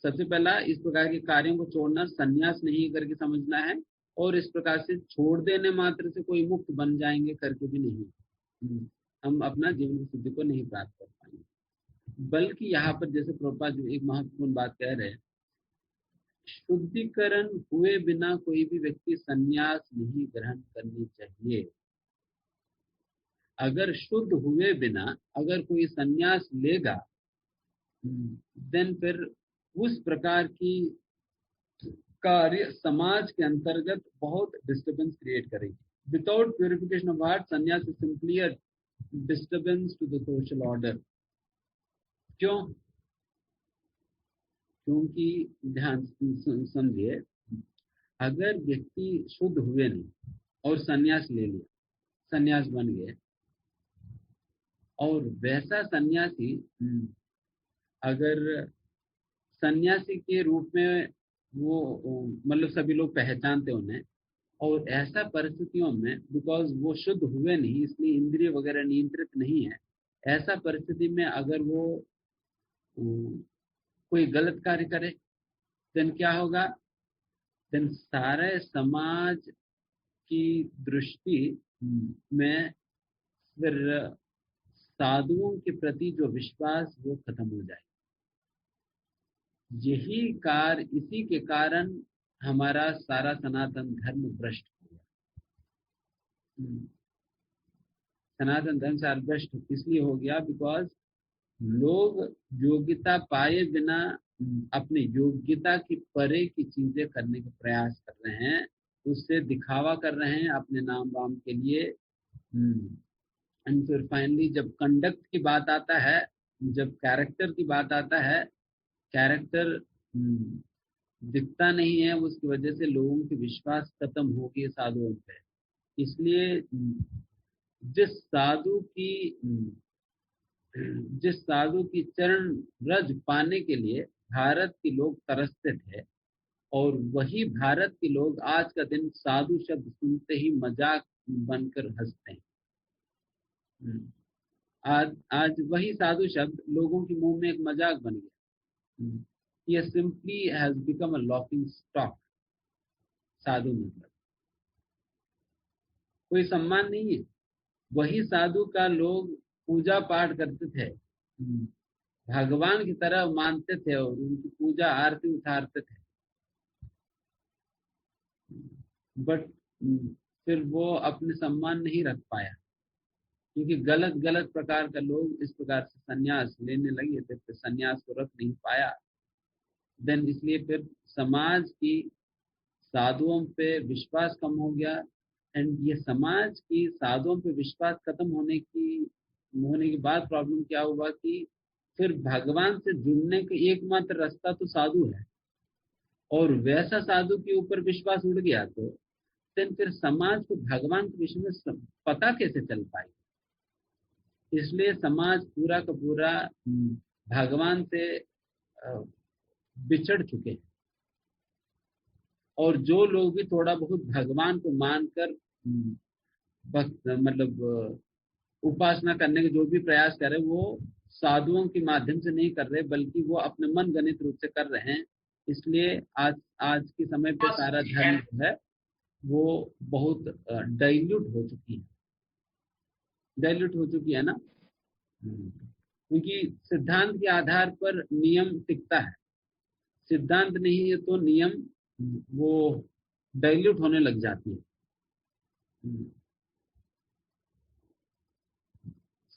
सबसे पहला इस प्रकार के कार्यों को छोड़ना संन्यास नहीं करके समझना है, और इस प्रकार से छोड़ देने मात्र से कोई मुक्त बन जाएंगे करके भी नहीं। हम अपना जीवन की सिद्धि को नहीं प्राप्त कर पाएंगे। बल्कि यहाँ पर जैसे प्रभुपाद जो एक महत्वपूर्ण बात कह रहे हैं, शुद्धिकरण हुए बिना कोई भी व्यक्ति संन्यास नहीं ग्रहण करनी चाहिए। अगर शुद्ध हुए बिना अगर कोई संन्यास लेगा, देन फिर उस प्रकार की कार्य समाज के अंतर्गत बहुत डिस्टर्बेंस क्रिएट करेगी। विदाउट प्यूरिफिकेशन ऑफ हार्ट, संन्यास is simply a disturbance to the social order. क्यों? क्योंकि ध्यान समझिए, अगर व्यक्ति शुद्ध हुए नहीं और संन्यास ले लिया, संन्यास बन गए, और वैसा सन्यासी अगर सन्यासी के रूप में वो मतलब सभी लोग पहचानते उन्हें, और ऐसा परिस्थितियों में बिकॉज वो शुद्ध हुए नहीं इसलिए इंद्रिय वगैरह नियंत्रित नहीं है, ऐसा परिस्थिति में अगर वो कोई गलत कार्य करे, देन क्या होगा? देन सारे समाज की दृष्टि में फिर साधुओं के प्रति जो विश्वास वो खत्म हो जाए। यही कार्य, इसी के कारण हमारा सारा सनातन धर्म भ्रष्ट हो गया। सनातन धर्म सारा भ्रष्ट इसलिए हो गया बिकॉज लोग योग्यता पाए बिना अपने योग्यता की परे की चीजें करने का प्रयास कर रहे हैं, उससे दिखावा कर रहे हैं अपने नाम वाम के लिए। एंड फिर फाइनली जब कंडक्ट की बात आता है, जब कैरेक्टर की बात आता है, कैरेक्टर दिखता नहीं है, उसकी वजह से लोगों की विश्वास खत्म हो गई साधुओं पे। इसलिए जिस साधु की चरण रज पाने के लिए भारत के लोग तरसते थे, और वही भारत के लोग आज का दिन साधु शब्द सुनते ही मजाक बनकर हंसते हैं। आज वही साधु शब्द लोगों के मुंह में एक मजाक बन गया। ये simply has become a laughing stock. साधु मतलब कोई सम्मान नहीं है। वही साधु का लोग पूजा पाठ करते थे, भगवान की तरह मानते थे और उनकी पूजा आरती उतारते थे, बट फिर वो अपने सम्मान नहीं रख पाया, क्योंकि गलत गलत प्रकार का लोग इस प्रकार से संन्यास लेने लगे थे, फिर संन्यास को रख नहीं पाया। देन इसलिए फिर समाज की साधुओं पे विश्वास कम हो गया। एंड ये समाज की साधुओं पे विश्वास खत्म होने की होने के बाद प्रॉब्लम क्या हुआ कि फिर भगवान से जुड़ने का एकमात्र रास्ता तो साधु है, और वैसा साधु के ऊपर विश्वास उड़ गया तो फिर समाज को भगवान के विषय में पता कैसे चल पाए। इसलिए समाज पूरा का पूरा भगवान से बिछड़ चुके हैं, और जो लोग भी थोड़ा बहुत भगवान को मानकर मतलब उपासना करने के जो भी प्रयास कर रहे वो साधुओं के माध्यम से नहीं कर रहे, बल्कि वो अपने मन गणित रूप से कर रहे हैं। इसलिए आज के समय पे सारा धर्म जो है वो बहुत डाइल्यूट हो चुकी है ना। क्योंकि सिद्धांत के आधार पर नियम टिकता है, सिद्धांत नहीं है तो नियम वो डाइल्यूट होने लग जाती है।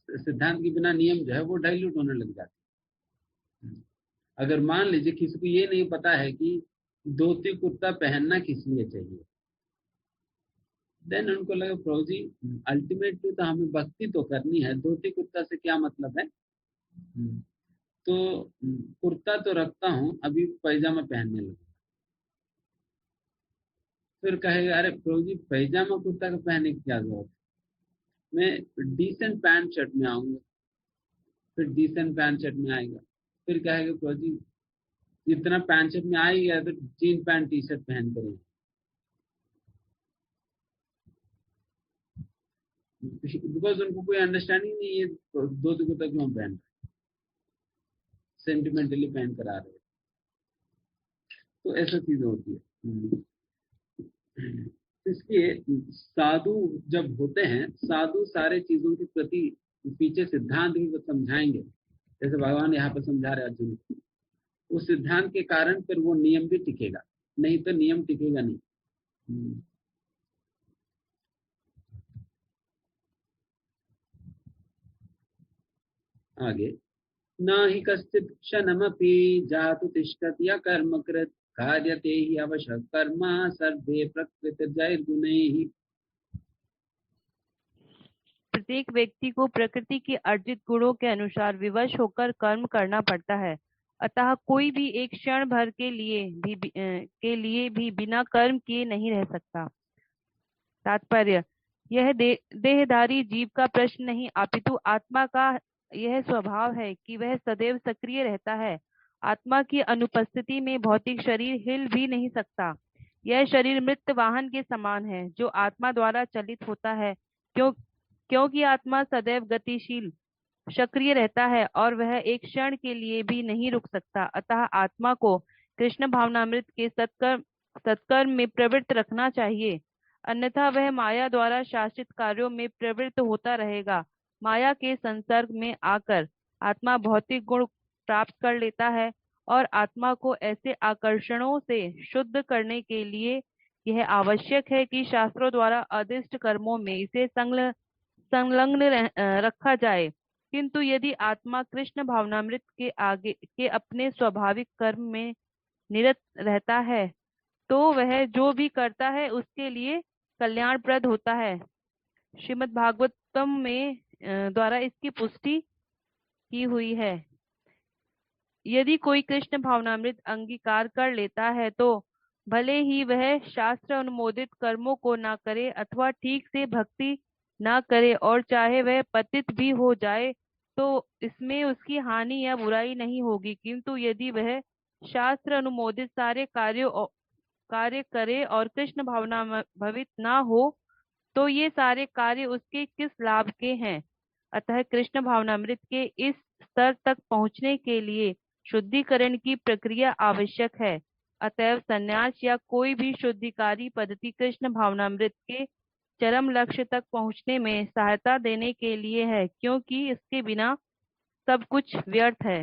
सिद्धांत के बिना नियम जो है वो डाइल्यूट होने लग जाते हैं। अगर मान लीजिए किसी को ये नहीं पता है कि धोती कुर्ता पहनना किस लिए चाहिए, देन उनको लगा प्रभु जी अल्टीमेटली तो हमें भक्ति तो करनी है, धोती कुर्ता से क्या मतलब है। तो कुर्ता तो रखता हूँ, अभी पैजामा पहनने लगा। फिर कहेगा अरे प्रभु जी पैजामा कुर्ता का पहनने की क्या जरूरत है, मैं डिसेंट पैंट शर्ट में आऊंगा। फिर डिसेंट पैंट शर्ट में आएगा, फिर कहेगा प्रभु जी इतना पैंट शर्ट में आ ही गया तो जीन पैंट टी शर्ट पहन करेंगे। बिकॉज उनको कोई अंडरस्टैंडिंग नहीं है धोती कुर्ता क्यों पहन रहे, सेंटिमेंटली पहन कर आ रहे हैं। तो ऐसा चीज होती है। इसलिए साधु जब होते हैं, साधु सारे चीजों के प्रति पीछे सिद्धांत भी समझाएंगे, जैसे भगवान यहाँ पर समझा रहे अर्जुन को। उस सिद्धांत के कारण फिर वो नियम भी टिकेगा, नहीं तो नियम टिकेगा नहीं। आगे न हि कश्चित् क्षणमपि जातु तिष्ठति अकर्मकृत् कार्यते हि अवश्य कर्म सर्वे प्रकृतिर्जैर्गुणैः। प्रत्येक व्यक्ति को प्रकृति के अर्जित गुणों के अनुसार विवश होकर कर्म करना पड़ता है, अतः कोई भी एक क्षण भर के लिए भी बिना कर्म किए नहीं रह सकता। तात्पर्य यह देहधारी जीव का प्रश्न नहीं, अपितु आत्मा का यह स्वभाव है कि वह सदैव सक्रिय रहता है। आत्मा की अनुपस्थिति में भौतिक शरीर हिल भी नहीं सकता। यह शरीर मृत वाहन के समान है जो आत्मा द्वारा चलित होता है, क्योंकि आत्मा सदैव गतिशील सक्रिय रहता है और वह एक क्षण के लिए भी नहीं रुक सकता। अतः आत्मा को कृष्ण भावनामृत के सत्कर्म में प्रवृत्त रखना चाहिए, अन्यथा वह माया द्वारा शासित कार्यों में प्रवृत्त होता रहेगा। माया के संसर्ग में आकर आत्मा भौतिक गुण प्राप्त कर लेता है, और आत्मा को ऐसे आकर्षणों से शुद्ध करने के लिए यह आवश्यक है कि शास्त्रों द्वारा आदिष्ट कर्मों में इसे संलग्न रखा जाए। किंतु यदि आत्मा कृष्ण भावनामृत के आगे के अपने स्वाभाविक कर्म में निरत रहता है तो वह जो भी करता है उसके लिए कल्याणप्रद होता है। श्रीमद् भागवतम में द्वारा इसकी पुष्टि की हुई है। यदि कोई कृष्ण भावनामृत अंगीकार कर लेता है तो भले ही वह शास्त्र अनुमोदित कर्मों को ना करे अथवा ठीक से भक्ति ना करे, और चाहे वह पतित भी हो जाए तो इसमें उसकी हानि या बुराई नहीं होगी। किंतु यदि वह शास्त्र अनुमोदित सारे कार्य करे और कृष्ण भावना भवित ना हो तो ये सारे कार्य उसके किस लाभ के हैं। अतः कृष्ण भावनामृत के इस स्तर तक पहुंचने के लिए शुद्धिकरण की प्रक्रिया आवश्यक है। अतएव संन्यास या कोई भी शुद्धिकारी पद्धति कृष्ण भावनामृत के चरम लक्ष्य तक पहुंचने में सहायता देने के लिए है, क्योंकि इसके बिना सब कुछ व्यर्थ है।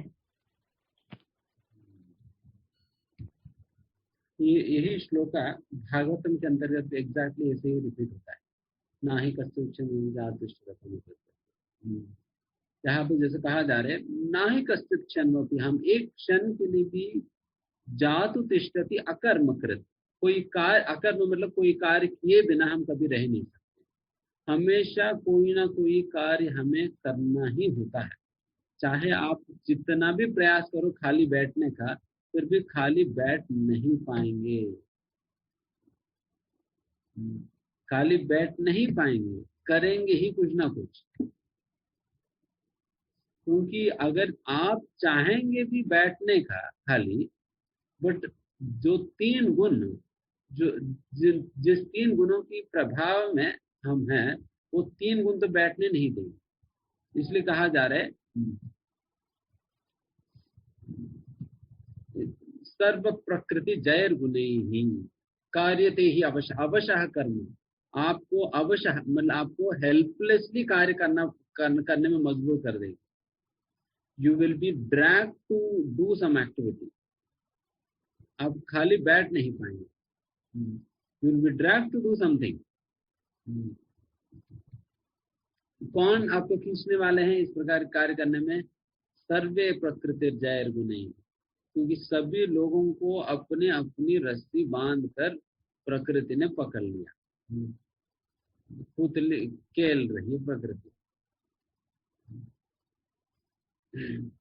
यही श्लोक भागवतम के अंतर्गत एग्जैक्टली ऐसे ही रिपीट होता है, ना ही कश्चित्। यहाँ पे जैसे कहा जा रहा है ना ही कश्चित् क्षणमपि, हम एक क्षण के लिए भी जातु तिष्ठति अकर्मकृत, कोई कार्य, अकर्म मतलब कोई कार्य किए बिना हम कभी रह नहीं सकते। हमेशा कोई ना कोई कार्य हमें करना ही होता है। चाहे आप जितना भी प्रयास करो खाली बैठने का, फिर भी खाली बैठ नहीं पाएंगे। खाली बैठ नहीं पाएंगे, करेंगे ही कुछ ना कुछ। क्योंकि अगर आप चाहेंगे भी बैठने का खाली, बट जो 3 गुण, जो जिस 3 गुणों की प्रभाव में हम हैं, वो 3 गुण तो बैठने नहीं देंगे। इसलिए कहा जा रहा है सर्व प्रकृति जैर गुणैहि कार्यते ही अवशः कर्म। आपको अवशः मतलब आपको हेल्पलेसली कार्य करने में मजबूर कर देगी। You will be drag to do some activity. आप खाली बैठ नहीं पाएंगे। You will be drag to do something. कौन आपको खींचने वाले हैं इस प्रकार कार्य करने में? सर्वे प्रकृति जैर गुणैहि। क्योंकि सभी लोगों को अपने अपनी रस्सी बांध कर प्रकृति ने पकड़ लिया। पुतली खेल रही है प्रकृति।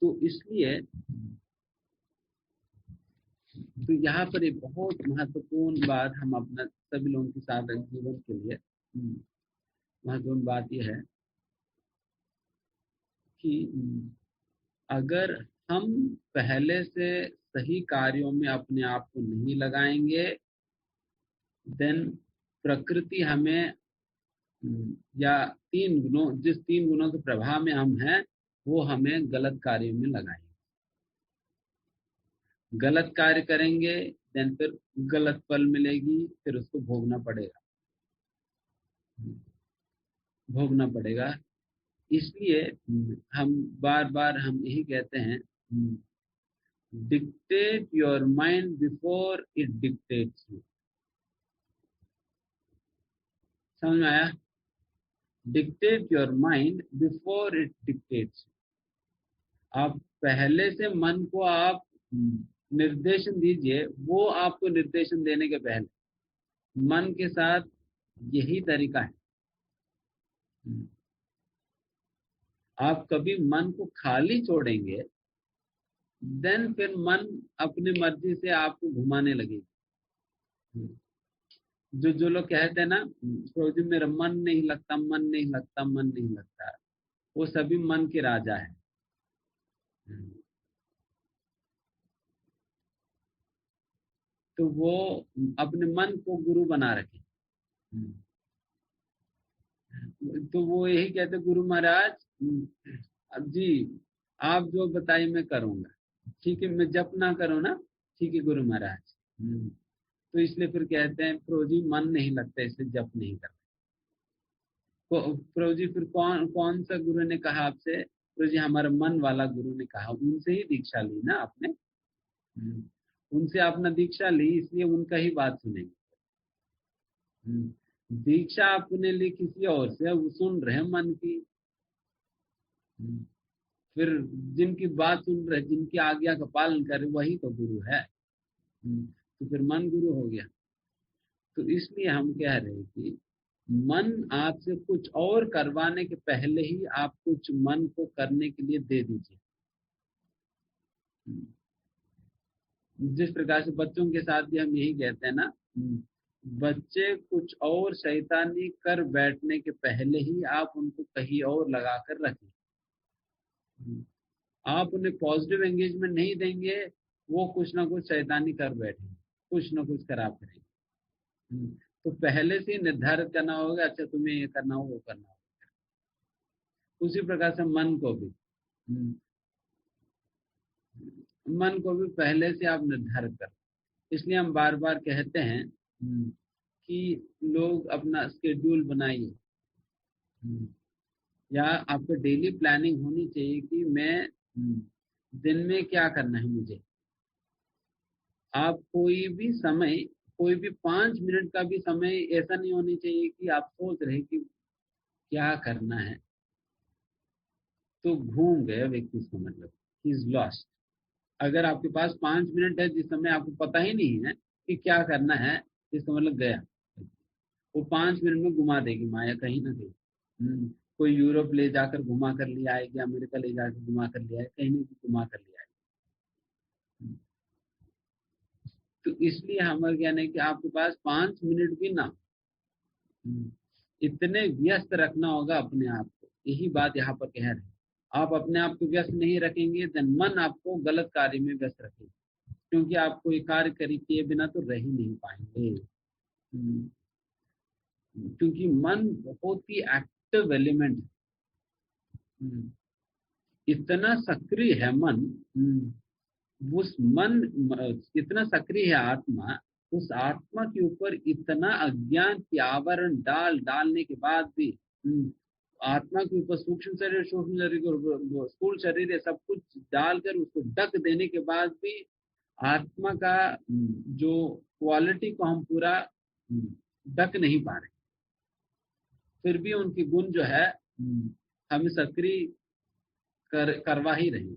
तो इसलिए तो यहाँ पर एक बहुत महत्वपूर्ण बात हम अपना सभी लोगों के साथ जीवन के लिए महत्वपूर्ण बात यह है कि अगर हम पहले से सही कार्यों में अपने आप को नहीं लगाएंगे, देन प्रकृति हमें या 3 गुणों, जिस 3 गुणों के प्रभाव में हम हैं, वो हमें गलत कार्यों में लगाएंगे। गलत कार्य करेंगे, देन फिर गलत फल मिलेगी, फिर उसको भोगना पड़ेगा। इसलिए हम बार बार हम यही कहते हैं, dictate your mind before it dictates you. समझ में आया? Dictate your mind before it dictates. आप पहले से मन को आप निर्देशन दीजिए, वो आपको निर्देशन देने के पहले। मन के साथ यही तरीका है। आप कभी मन को खाली छोड़ेंगे, देन फिर मन अपनी मर्जी से आपको घुमाने लगेगी। जो लोग कहते हैं ना, प्रभु जी मेरा मन नहीं लगता, वो सभी मन के राजा है। तो वो अपने मन को गुरु बना रखे। तो वो यही कहते, गुरु महाराज अब जी आप जो बताइए मैं करूंगा। ठीक है, मैं जप ना करूँ ना, ठीक है गुरु महाराज। तो इसलिए फिर कहते हैं प्रभु जी मन नहीं लगता, इसलिए जप नहीं करते। प्रभु जी फिर कौन सा गुरु ने कहा आपसे? प्रभु जी हमारा मन वाला गुरु ने कहा। उनसे ही दीक्षा ली ना आपने। उनसे आपने दीक्षा ली, इसलिए उनका ही बात सुनेंगे। दीक्षा आपने ली किसी और से, वो सुन रहे मन की। फिर जिनकी बात सुन रहे, जिनकी आज्ञा का पालन कर रहे, वही तो गुरु है। तो फिर मन गुरु हो गया। तो इसलिए हम कह रहे हैं कि मन आपसे कुछ और करवाने के पहले ही आप कुछ मन को करने के लिए दे दीजिए। जिस प्रकार से बच्चों के साथ भी हम यही कहते हैं ना, बच्चे कुछ और शैतानी कर बैठने के पहले ही आप उनको कहीं और लगा कर रखें। आप उन्हें पॉजिटिव एंगेजमेंट नहीं देंगे, वो कुछ ना कुछ शैतानी कर बैठेंगे, कुछ ना कुछ खराब करेंगे। तो पहले से निर्धारित करना होगा, अच्छा तुम्हें ये करना हो, वो करना हो। उसी प्रकार से मन को भी पहले से आप निर्धारित कर। इसलिए हम बार बार कहते हैं कि लोग अपना शेड्यूल बनाइए, या आपको डेली प्लानिंग होनी चाहिए कि मैं दिन में क्या करना है मुझे। आप कोई भी समय, कोई भी 5 मिनट का भी समय ऐसा नहीं होनी चाहिए कि आप सोच रहे कि क्या करना है, तो घूम गया व्यक्ति, इसका मतलब ही इज लॉस्ट। अगर आपके पास 5 मिनट है जिस समय आपको पता ही नहीं है कि क्या करना है, इसका मतलब गया। वो 5 मिनट में घुमा देगी माया कहीं ना कहीं। कोई यूरोप ले जाकर घुमा कर ले आएगी, अमेरिका ले जाकर घुमा कर ले आए, कहीं ना कहीं घुमा कर ले आएगी। तो इसलिए हमारा कहना है कि आपके पास 5 मिनट भी ना, इतने व्यस्त रखना होगा अपने आप को। यही बात यहाँ पर कह रहे हैं। आप अपने आप को व्यस्त नहीं रखेंगे तो मन आपको गलत कार्य में व्यस्त रखेगा, क्योंकि आप कोई कार्य किए बिना तो रह ही नहीं पाएंगे। क्योंकि मन बहुत ही एक्टिव एलिमेंट है, इतना सक्रिय है मन। उस मन इतना सक्रिय है आत्मा, उस आत्मा के ऊपर इतना अज्ञान की आवरण डालने के बाद भी, आत्मा के ऊपर सूक्ष्म शरीर स्थूल शरीर है सब कुछ डालकर उसको ढक देने के बाद भी आत्मा का जो क्वालिटी को हम पूरा ढक नहीं पा रहे, फिर भी उनकी गुण जो है हमें सक्रिय करवा ही रही।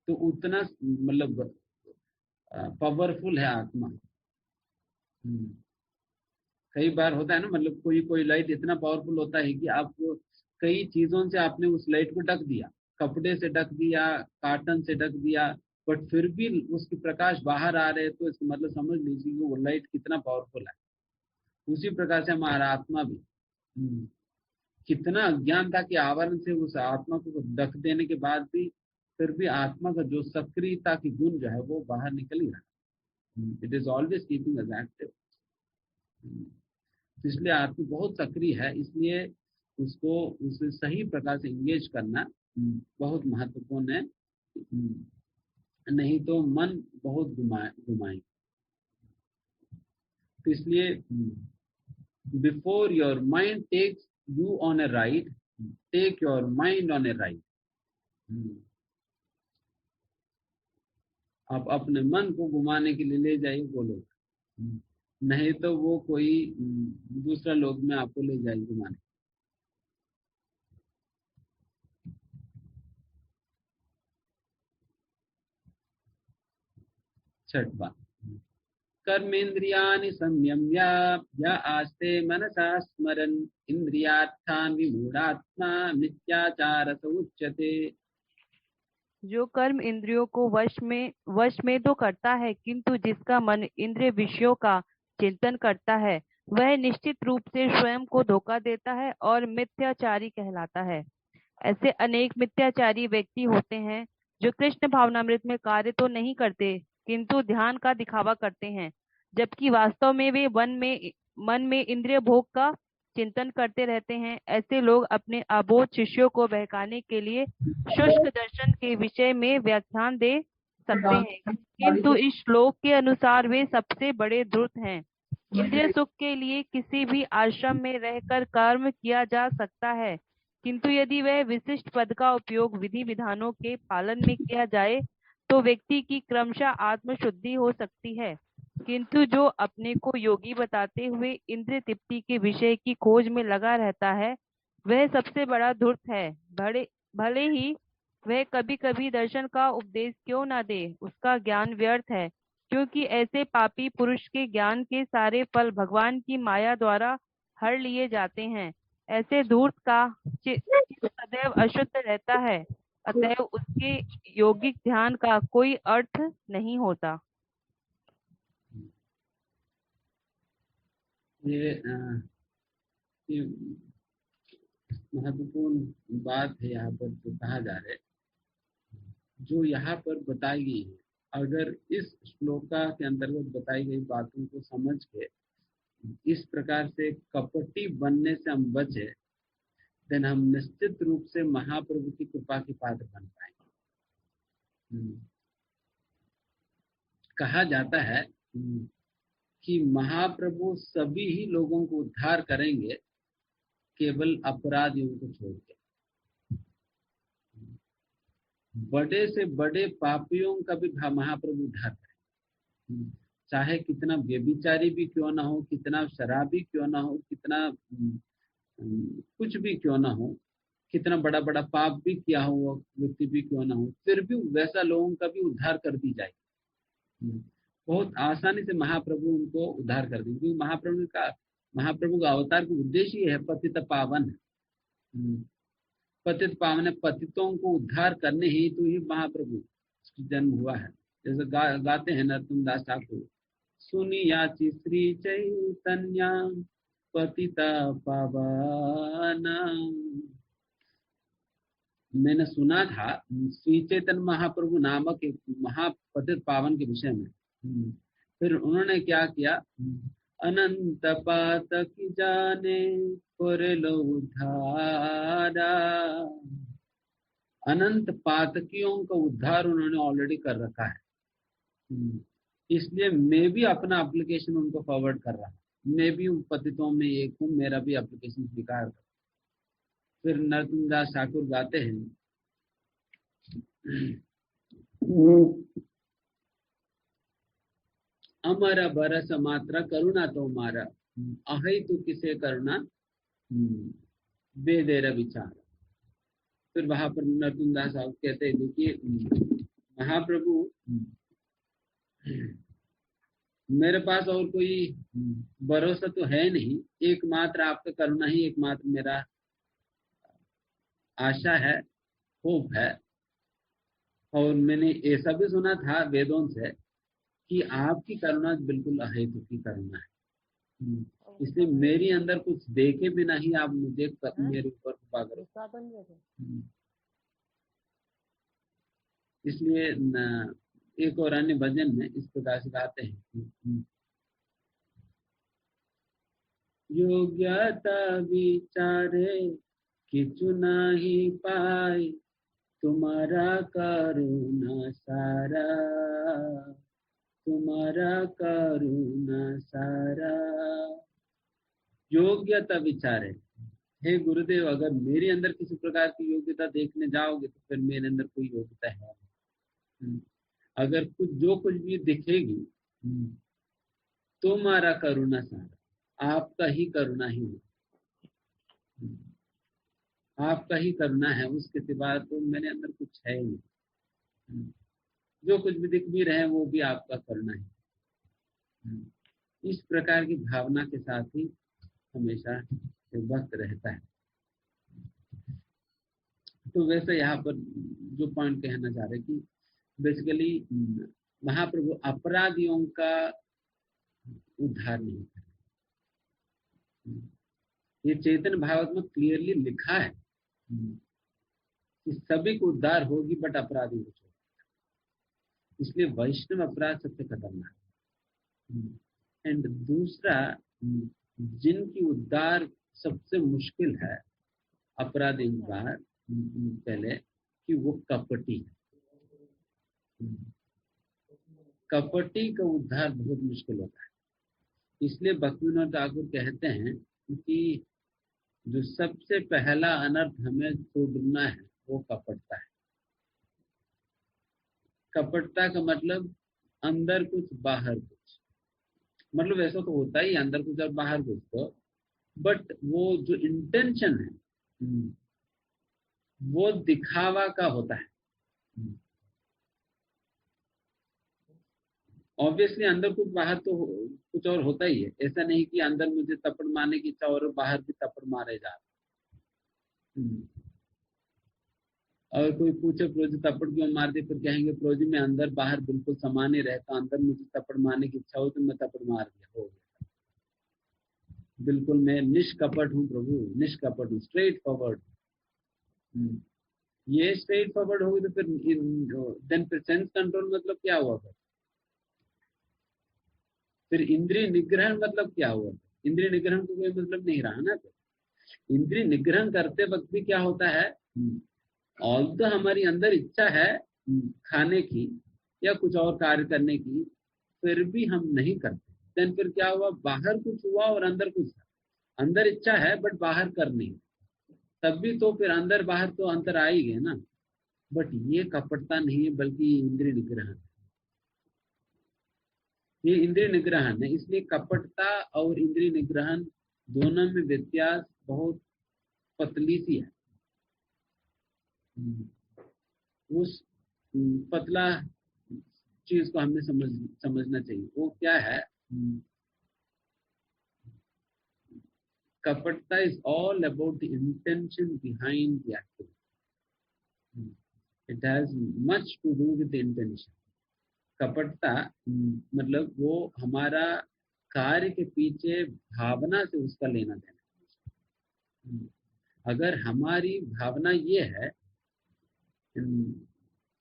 तो उतना मतलब पावरफुल है आत्मा। कई बार होता है ना, मतलब कोई लाइट इतना पावरफुल होता है कि आप कई चीजों से आपने उस लाइट को ढक दिया, कपड़े से ढक दिया, कार्टन से ढक दिया, बट फिर भी उसकी प्रकाश बाहर आ रहे, तो इसका मतलब समझ लीजिए कि वो लाइट कितना पावरफुल है। उसी प्रकार से हमारा आत्मा भी कितना अज्ञानता के आवरण से उस आत्मा को ढक देने के बाद भी फिर भी आत्मा का जो सक्रियता की गुण जो है वो बाहर निकल ही रहा। It is always keeping us active. इसलिए आत्मा बहुत सक्रिय है, इसलिए उसको उसे सही प्रकार से इंगेज करना बहुत महत्वपूर्ण है। नहीं तो मन बहुत घुमाए। तो इसलिए before your mind takes you on a ride, take your mind on a ride। आप अपने मन को घुमाने के लिए ले जाइए वो लोग, नहीं तो वो कोई दूसरा लोग में आपको ले जाएगी घुमाने। छठवां, कर्मेन्द्रियाणि संयम्य य आस्ते मनसा स्मरन् इंद्रियार्थान् विमूढ़ात्मा मिथ्याचारः उच्यते। जो कर्म इंद्रियों को वश में तो करता है, किंतु जिसका मन इंद्रिय विषयों का चिंतन करता है वह निश्चित रूप से स्वयं को धोखा देता है और मिथ्याचारी कहलाता है। ऐसे अनेक मिथ्याचारी व्यक्ति होते हैं जो कृष्ण भावनामृत में कार्य तो नहीं करते किंतु ध्यान का दिखावा करते हैं, जबकि वास्तव में वे मन में इंद्रिय भोग का चिंतन करते रहते हैं। ऐसे लोग अपने अबोध शिष्यों को बहकाने के लिए शुष्क दर्शन के विषय में व्याख्यान दे सकते हैं, किंतु इस श्लोक के अनुसार वे सबसे बड़े धूर्त हैं। इंद्रिय सुख के लिए किसी भी आश्रम में रहकर कर्म किया जा सकता है, किंतु यदि वह विशिष्ट पद का उपयोग विधि विधानों के पालन में किया जाए तो व्यक्ति की क्रमशः आत्मशुद्धि हो सकती है। किंतु जो अपने को योगी बताते हुए इंद्रिय तृप्ति के विषय की खोज में लगा रहता है वह सबसे बड़ा धूर्त है। भले ही वह कभी कभी दर्शन का उपदेश क्यों न दे, उसका ज्ञान व्यर्थ है, क्योंकि ऐसे पापी पुरुष के ज्ञान के सारे फल भगवान की माया द्वारा हर लिए जाते हैं। ऐसे धूर्त का चित्त सदैव अशुद्ध रहता है, अतएव उसके योगिक ध्यान का कोई अर्थ नहीं होता। ये महत्वपूर्ण बात है यहाँ पर जो कहा जा रहा है, जो यहाँ पर बताई गई है। अगर इस श्लोका के अंतर्गत बताई गई बातों को समझ के इस प्रकार से कपटी बनने से हम बचे, देन हम निश्चित रूप से महाप्रभु की कृपा के पात्र बन पाएंगे। कहा जाता है कि महाप्रभु सभी ही लोगों को उद्धार करेंगे केवल अपराधियों को छोड़ के। बड़े से बड़े पापियों का भी महाप्रभु उद्धार करेंगे, चाहे कितना व्यभिचारी भी क्यों ना हो, कितना शराबी क्यों ना हो, कितना कुछ भी क्यों ना हो, कितना बड़ा बड़ा पाप भी किया हो व्यक्ति भी क्यों ना हो, फिर भी वैसा लोगों का भी उद्धार कर दी जाए। बहुत आसानी से महाप्रभु उनको उद्धार कर देंगे। महाप्रभु ने कहा महाप्रभु का अवतार का उद्देश्य ये है पतित पावन। पतित पावन है, पतितों को उद्धार करने ही तो ही महाप्रभु जन्म हुआ है। जैसे गाते हैं नरोत्तम दास ठाकुर, सुनियाचि श्री चैतन्य पतिता पावन। मैंने सुना था श्री चैतन्य महाप्रभु नामक एक महापतित पावन के विषय में। फिर उन्होंने क्या किया, अनंत पातक जाने पुरलो उद्धारा। अनंत पातकियों का उद्धार उन्होंने ऑलरेडी कर रखा है, इसलिए मैं भी अपना एप्लीकेशन उनको फॉरवर्ड कर रहा हूँ। मैं भी उन पतितों में एक हूँ, मेरा भी एप्लीकेशन स्वीकार कर। फिर नरोत्तम दास ठाकुर गाते हैं, अमर बरस मात्रा करुणा तो मारा, अहि तू किसे करुणा बेदेर विचार। फिर वहां पर नरोत्तम दास साहब कहते हैं, देखिए महाप्रभु मेरे पास और कोई भरोसा तो है नहीं, एकमात्र आपका करुणा ही एकमात्र मेरा आशा है, होप है। और मैंने ऐसा भी सुना था वेदों से कि आपकी करुणा बिल्कुल अहेतु की करुणा है, इसलिए मेरी अंदर कुछ देखे बिना ही आप मुझे मेरे ऊपर कृपा करो। इसलिए एक और अन्य भजन में इस प्रकार से गाते हैं, योग्यता विचारे किचु नहीं पाए, तुम्हारा करुणा सारा, तुम्हारा करुणा सारा। योग्यता विचारे, हे गुरुदेव अगर मेरे अंदर किसी प्रकार की योग्यता देखने जाओगे तो फिर मेरे अंदर कोई योग्यता है नहीं। अगर जो कुछ भी दिखेगी तुम्हारा करुणा सारा, आपका ही करुणा ही है, आपका ही करुणा है, उसके सिवा तो मेरे अंदर कुछ है ही नहीं। जो कुछ भी दिख भी रहे वो भी आपका करुणा है। इस प्रकार की भावना के साथ ही हमेशा भक्त रहता है। तो वैसे यहाँ पर जो पॉइंट कहना चाह रहे कि बेसिकली महाप्रभु अपराधियों का उद्धार नहीं कर, ये चैतन्य भागवत में क्लियरली लिखा है कि सभी को उद्धार होगी बट अपराधी को छोड़। इसलिए वैष्णव अपराध सबसे खतरनाक है। एंड दूसरा, जिनकी उद्धार सबसे मुश्किल है अपराधी उद्धार, पहले कि वो कपटी है। कपटी का उद्धार बहुत मुश्किल होता है। इसलिए भक्तिविनोद ठाकुर कहते हैं कि जो सबसे पहला अनर्थ हमें छोड़ना है वो कपटता है। कपटता का मतलब अंदर कुछ बाहर कुछ, मतलब ऐसा तो होता ही अंदर कुछ और बाहर कुछ, तो बट वो जो इंटेंशन है वो दिखावा का होता है। ऑब्वियसली अंदर कुछ बाहर तो कुछ और होता ही है। ऐसा नहीं कि अंदर मुझे थप्पड़ मारने की इच्छा और बाहर भी थप्पड़ मारे जा रहे। और कोई पूछे प्रोजी थप्पड़ क्यों मार दे, फिर कहेंगे प्रोजी में अंदर बाहर बिल्कुल समान ही रहता, अंदर मुझे थप्पड़ मारने की इच्छा हो तो मैं थप्पड़ मार दिया, हो गया। बिल्कुल मैं निष्कपट हूँ प्रभु, निष्कपट हूँ, स्ट्रेट फॉरवर्ड। ये स्ट्रेट फॉरवर्ड होगी तो फिर सेंस कंट्रोल मतलब क्या हुआ? फिर इंद्रिय निग्रहण मतलब क्या हुआ? इंद्रिय निग्रहण को कोई मतलब नहीं रहा ना। फिर इंद्रिय निग्रहण करते वक्त भी क्या होता है, ऑल्दो हमारी अंदर इच्छा है खाने की या कुछ और कार्य करने की, फिर भी हम नहीं करते। देन फिर क्या हुआ, बाहर कुछ हुआ और अंदर कुछ था। अंदर इच्छा है बट बाहर कर नहीं, तब भी तो फिर अंदर बाहर तो अंतर आ ही गए ना। बट ये कपटता नहीं है बल्कि इंद्रिय निग्रहण, ये इंद्रिय निग्रहण है। इसलिए कपटता और इंद्रिय निग्रहण दोनों में व्यत्यास बहुत पतली सी है। उस पतला चीज को हमें समझना चाहिए। वो क्या है, कपटता is all about the intention behind the activity. It has much to do with intention. कपटता मतलब वो हमारा कार्य के पीछे भावना से उसका लेना देना. अगर हमारी भावना ये है,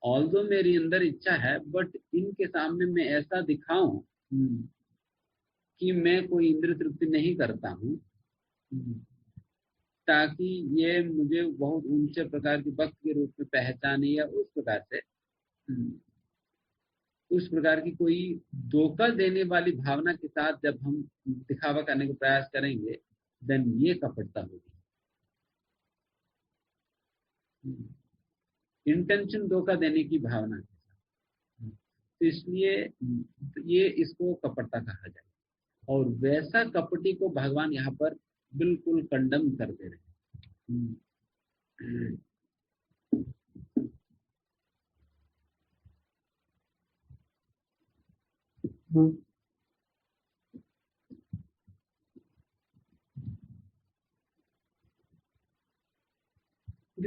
ऑल्दो मेरी अंदर इच्छा है बट इनके सामने मैं ऐसा दिखाऊं कि मैं कोई इंद्रिय तृप्ति नहीं करता हूं, ताकि ये मुझे बहुत ऊंचे प्रकार के भक्त के रूप में पहचाने, या उस प्रकार से उस प्रकार की कोई धोखा देने वाली भावना के साथ जब हम दिखावा करने का प्रयास करेंगे, देन ये कपटता होगी. इंटेंशन धोखा देने की भावना के साथ. तो इसलिए ये इसको कपटता कहा जाए. और वैसा कपटी को भगवान यहाँ पर बिल्कुल कंडम कर दे रहे हैं.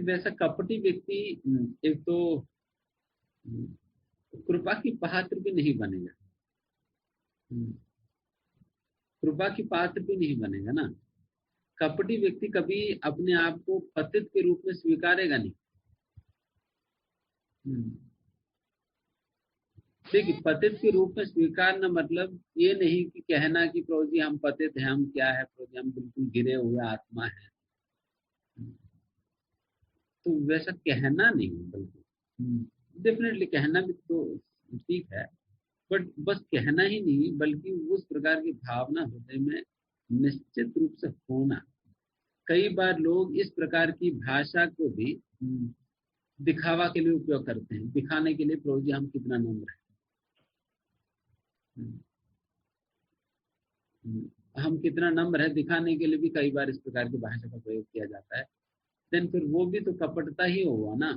वैसा कपटी व्यक्ति एक तो कृपा की पात्र भी नहीं बनेगा. कृपा की पात्र भी नहीं बनेगा ना. कपटी व्यक्ति कभी अपने आप को पतित के रूप में स्वीकारेगा नहीं. देखिए, पतित के रूप में स्वीकारना मतलब ये नहीं कि कहना कि प्रभु जी हम पतित हैं, हम क्या है प्रभु जी, हम बिल्कुल गिरे हुए आत्मा है. तो वैसा कहना नहीं, बल्कि डेफिनेटली कहना भी तो ठीक है, बट बस कहना ही नहीं, बल्कि उस प्रकार की भावना हृदय में निश्चित रूप से होना. कई बार लोग इस प्रकार की भाषा को भी दिखावा के लिए उपयोग करते हैं, दिखाने के लिए प्रभु जी हम कितना नम्र हैं, हम कितना नम्र है दिखाने के लिए भी कई बार इस प्रकार की भाषा का प्रयोग किया जाता है. देन फिर वो भी तो कपटता ही हुआ ना.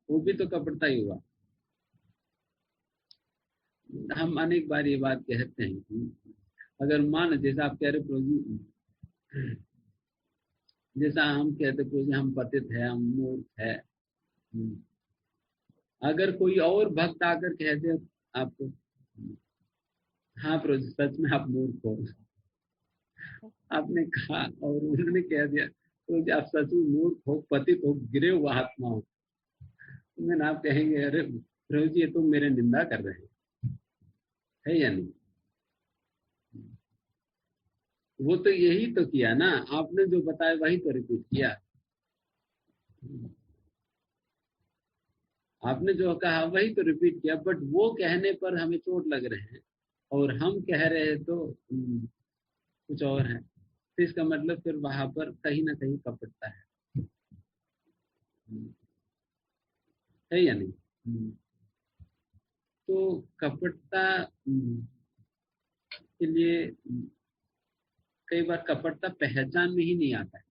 वो भी तो कपटता ही हुआ. हम अनेक बार ये बात कहते हैं कि अगर मान, जैसा आप कह रहे प्रभु जी, जैसा हम कहते प्रभु जी हम पतित है, हम मूर्ख है. अगर कोई और भक्त आकर कह दे आपको, हाँ प्रभु जी सच में आप मूर्ख हो, आपने कहा और उन्होंने कह दिया प्रभु जी आप सच में मूर्ख हो, पतित हो, गिरे हुआ आत्मा हो, तो आप कहेंगे अरे प्रभु जी ये तो मेरे निंदा कर रहे हैं, है या नहीं. वो तो यही तो किया ना, आपने जो बताया वही तो रिपीट किया. आपने जो कहा वही तो रिपीट किया, बट वो कहने पर हमें चोट लग रहे हैं और हम कह रहे हैं तो कुछ और है. तो इसका मतलब फिर वहां पर कहीं ना कहीं कपटता है या नहीं. तो कपटता के लिए कई बार कपटता पहचान में ही नहीं आता है.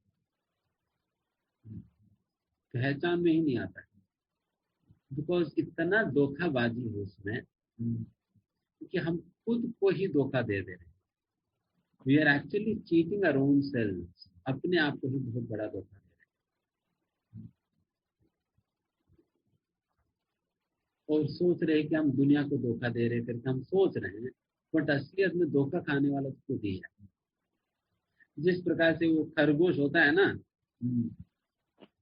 पहचान में ही नहीं आता है, बिकॉज इतना धोखाबाजी है उसमें कि हम खुद को ही धोखा दे रहे हैं. We are actually cheating our own self. अपने आप को ही बहुत बड़ा धोखा दे रहे हैं और सोच रहे हैं कि हम दुनिया को धोखा दे रहे हैं, फिर हम सोच रहे हैं, बट असलियत में धोखा खाने वाला तो खुद ही है. जिस प्रकार से वो खरगोश होता है ना,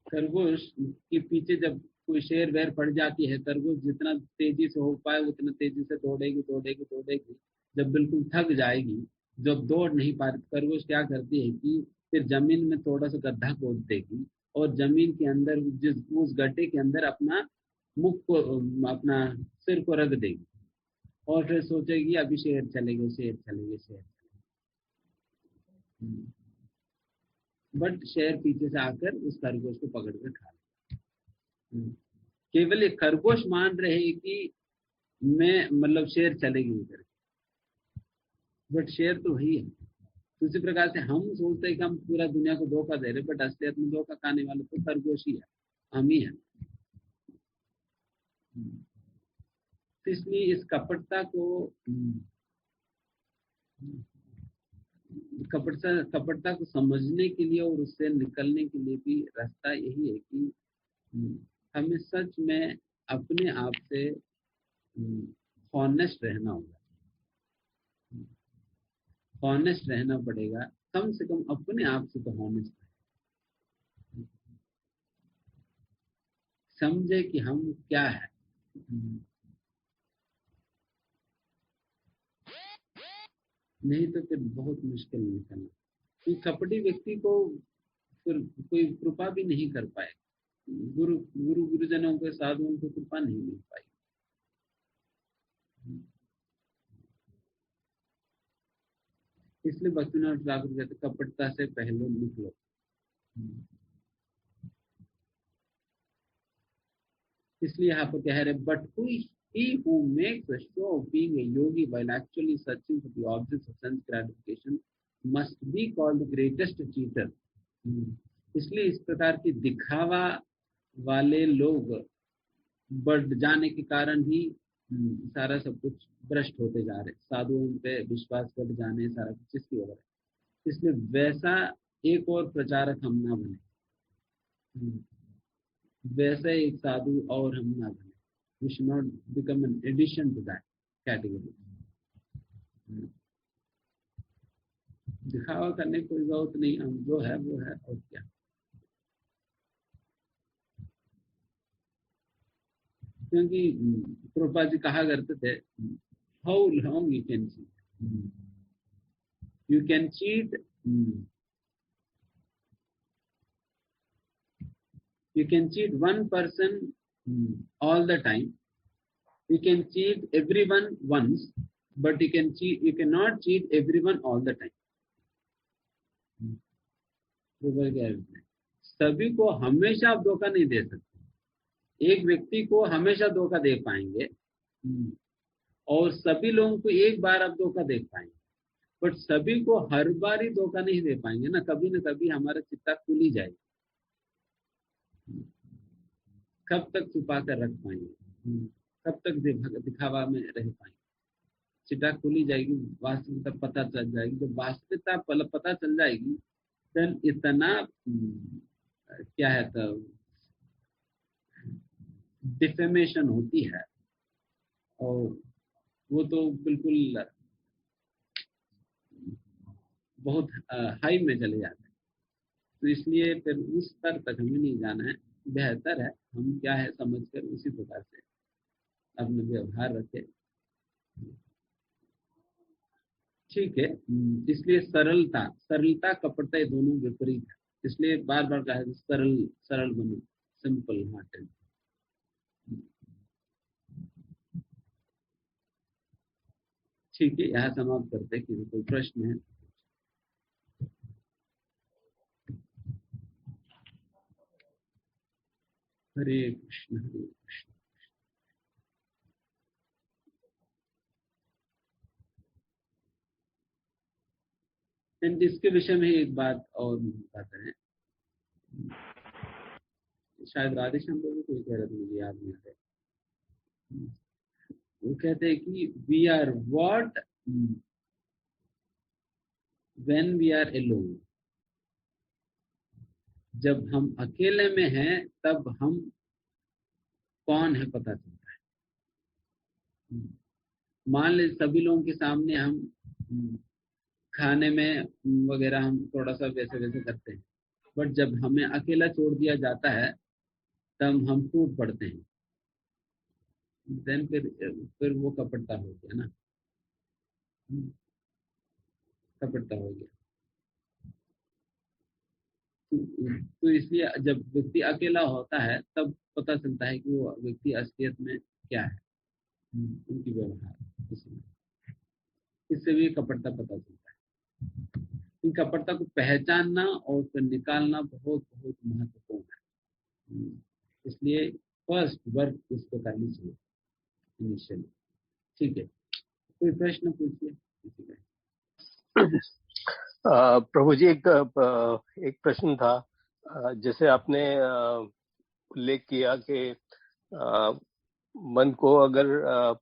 खरगोश के पीछे जब कोई शेर वेर पड़ जाती है, खरगोश जितना तेजी से हो पाए उतना तेजी से दौड़ेगी दौड़ेगी दौड़ेगी. जब बिल्कुल थक जाएगी, जब दौड़ नहीं पा रही, खरगोश क्या करती है कि फिर जमीन में थोड़ा सा गड्ढा खोद देगी और जमीन के अंदर उस गड्ढे के अंदर अपना मुख को, अपना सिर को रख देगी और फिर सोचेगी अभी शेर चलेंगे शेर चलेंगे शेर चलेंगे. बट शेर पीछे से आकर उस खरगोश को पकड़ कर खा ले. केवल एक खरगोश मान रहे कि मैं मतलब शेर चलेगी उधर, बट शेर तो वही है. उसी प्रकार से हम सोचते हैं कि हम पूरा दुनिया को धोखा दे रहे, बट असलियत में धोखा खाने वाले तो खरगोश ही है, हम ही है. तो इसलिए इस कपटता को कपटता को समझने के लिए और उससे निकलने के लिए भी रास्ता यही है कि हमें सच में अपने आप से हॉनेस्ट रहना होगा, हॉनेस्ट रहना पड़ेगा, कम से कम अपने आप से तो हॉनेस्ट रहे, समझे कि हम क्या है। नहीं तो फिर बहुत मुश्किल निकलना, क्योंकि कपटी व्यक्ति को फिर कोई कृपा भी नहीं कर पाए, गुरुजनों के साधुओं को कृपा नहीं मिल पाई। इसलिए भक्तिनाथ ठाकुर कहते कपटता से पहले निकलो। इसलिए यहाँ पर कह रहे but he who makes a show of being a yogi while actually searching for the objects of sense gratification must be called the greatest cheater। इसलिए इस प्रकार की दिखावा वाले लोग बढ़ जाने के कारण ही सारा सब कुछ भ्रष्ट होते जा रहे, साधुओं पे विश्वास बढ़ जाने, सारा कुछ इसकी वजह है। इसलिए वैसा एक और प्रचारक हम ना बने, वैसे एक साधु और हम ना बने। We should not become an addition to that category। दिखावा करने की कोई जरूरत नहीं, हम जो है वो है, और क्या। क्योंकि प्रभुपाद जी कहा करते थे how long you can cheat, you can cheat, you can cheat one person all the time, you can cheat everyone once, but you cannot cheat everyone all the time। सभी को हमेशा आप धोखा नहीं दे सकते, एक व्यक्ति को हमेशा धोखा दे पाएंगे और सभी लोगों को एक बार आप धोखा दे पाएंगे, बट सभी को हर बार ही धोखा नहीं दे पाएंगे ना कभी हमारा चित्ता खुल ही जाएगी। कब तक छुपा कर रख पाएंगे, कब तक दिखावा में रह पाएंगे। चिट्टा खुली जाएगी, वास्तविकता पता चल जाएगी। जब वास्तविकता पता चल जाएगी देन इतना क्या है तो डिफेमेशन होती है और वो तो बिल्कुल बहुत हाई में चले जाते हैं। तो इसलिए फिर उस स्तर तक हमें नहीं जाना है, बेहतर है हम क्या है समझकर उसी प्रकार से अपना व्यवहार रखें, ठीक है। इसलिए सरलता कपटता ये दोनों विपरीत है, इसलिए बार बार कहा है सरल बनो, सिंपल हार्टेड। ठीक है, यहाँ समाप्त करते हैं। कि कोई प्रश्न है? हरे कृष्ण हरे कृष्ण। एंड इसके विषय में एक बात और बताते हैं, शायद राधेश्याम को भी कोई कह रहे थे, मुझे याद नहीं आ रहा। वो कहते हैं कि we are what when we are alone. जब हम अकेले में हैं तब हम कौन है पता चलता है। मान ले सभी लोगों के सामने हम खाने में वगैरह हम थोड़ा सा वैसे करते हैं, बट जब हमें अकेला छोड़ दिया जाता है तब हम टूट पड़ते हैं। देन फिर वो कपटता हो गया ना, कपटता हो गया। तो इसलिए जब व्यक्ति अकेला होता है तब पता चलता है कि वो व्यक्ति असलियत में क्या है, उनकी व्यवहार। इससे भी कपटता पता चलता है। इन कपटता को पहचानना और फिर निकालना बहुत बहुत महत्वपूर्ण है। इसलिए फर्स्ट वर्क उसको करनी चाहिए इनिशियली। ठीक है, कोई प्रश्न पूछिए। प्रभु जी, एक प्रश्न था। जैसे आपने उल्लेख किया कि मन को अगर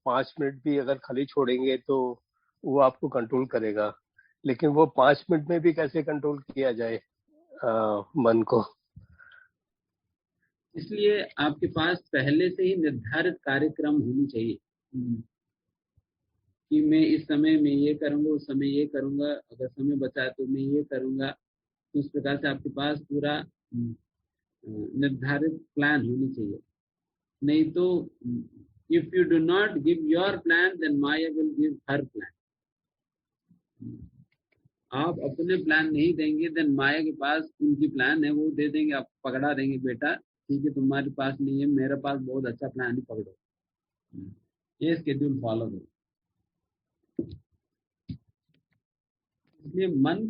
5 मिनट भी अगर खाली छोड़ेंगे तो वो आपको कंट्रोल करेगा, लेकिन वो 5 मिनट में भी कैसे कंट्रोल किया जाए मन को? इसलिए आपके पास पहले से ही निर्धारित कार्यक्रम होनी चाहिए कि मैं इस समय में ये करूंगा, उस समय ये करूंगा, अगर समय बचा तो मैं ये करूंगा। तो उस प्रकार से आपके पास पूरा निर्धारित प्लान होनी चाहिए। नहीं तो if you do not give your plan then Maya will give her plan. आप अपने प्लान नहीं देंगे देन माया के पास उनकी प्लान है, वो दे देंगे, आप पकड़ा देंगे, बेटा ठीक है तुम्हारे पास नहीं है, मेरे पास बहुत अच्छा प्लान है, पकड़ो, ये स्केड्यूल फॉलो करो। इसलिए मन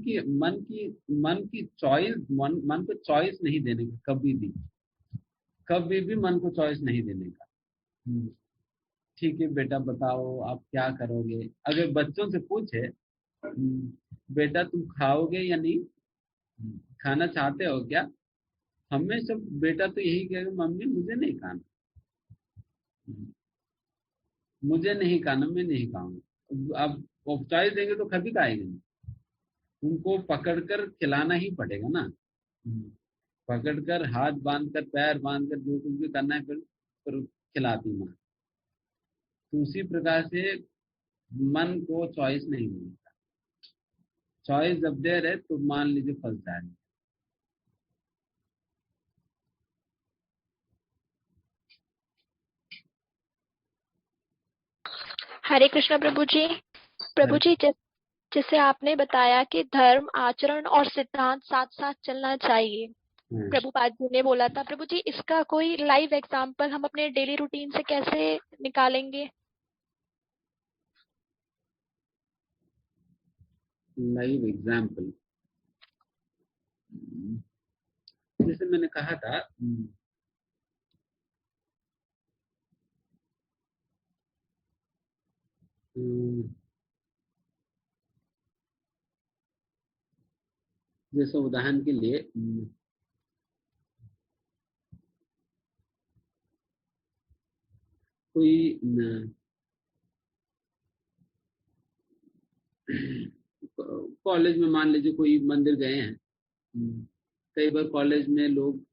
की चॉइस, मन को चॉइस नहीं देने का, कभी भी मन को चॉइस नहीं देने का। ठीक है बेटा बताओ आप क्या करोगे। अगर बच्चों से पूछे बेटा तुम खाओगे या नहीं, खाना चाहते हो क्या, हमेशा बेटा तो यही कहेगा मम्मी मुझे नहीं खाना, मुझे नहीं खाना, मैं नहीं खाऊंगा। अब चॉइस देंगे तो कभी खाएंगे नहीं, उनको पकड़कर खिलाना ही पड़ेगा ना। पकड़कर हाथ बांधकर पैर बांधकर जो कुछ भी करना है फिर खिलाती माँ। तो उसी प्रकार से मन को चॉइस नहीं मिलता। चॉइस जब दे रहे तो मान लीजिए फंस जाएंगे। हरे कृष्णा प्रभु जी। प्रभु जी, जैसे आपने बताया कि धर्म, आचरण और सिद्धांत साथ साथ चलना चाहिए, प्रभुपाद जी ने बोला था। प्रभु जी, इसका कोई लाइव एग्जांपल हम अपने डेली रूटीन से कैसे निकालेंगे? लाइव एग्जाम्पल जैसे मैंने कहा था, जैसे उदाहरण के लिए कोई कॉलेज में मान लीजिए कोई मंदिर गए हैं। कई बार कॉलेज में लोग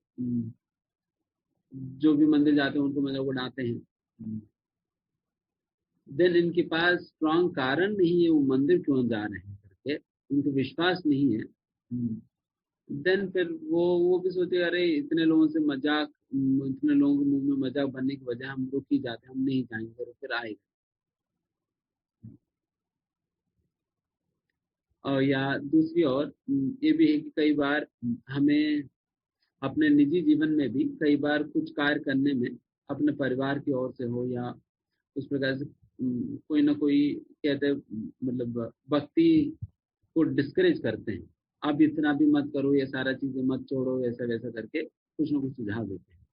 जो भी मंदिर जाते हैं उनको मजाक उड़ाते हैं। देन इनके पास स्ट्रॉन्ग कारण नहीं है वो मंदिर क्यों जा रहे हैं करके, उनको विश्वास नहीं है। देन फिर वो भी सोचे अरे इतने लोगों से मजाक, इतने लोगों के मुंह में मजाक बनने की वजह हम रुक ही जाते हैं, हम नहीं जाएंगे, फिर आएगा। और या दूसरी ओर ये भी है कि कई बार हमें अपने निजी जीवन में भी कई बार कुछ कार्य करने में अपने परिवार की ओर से हो या उस प्रकार से कोई ना कोई कहते हैं मतलब भक्ति को डिस्करेज करते हैं, आप इतना भी मत करो, ये सारा चीजें मत छोड़ो, ऐसा वैसा करके कुछ ना कुछ सुझाव देते हैं।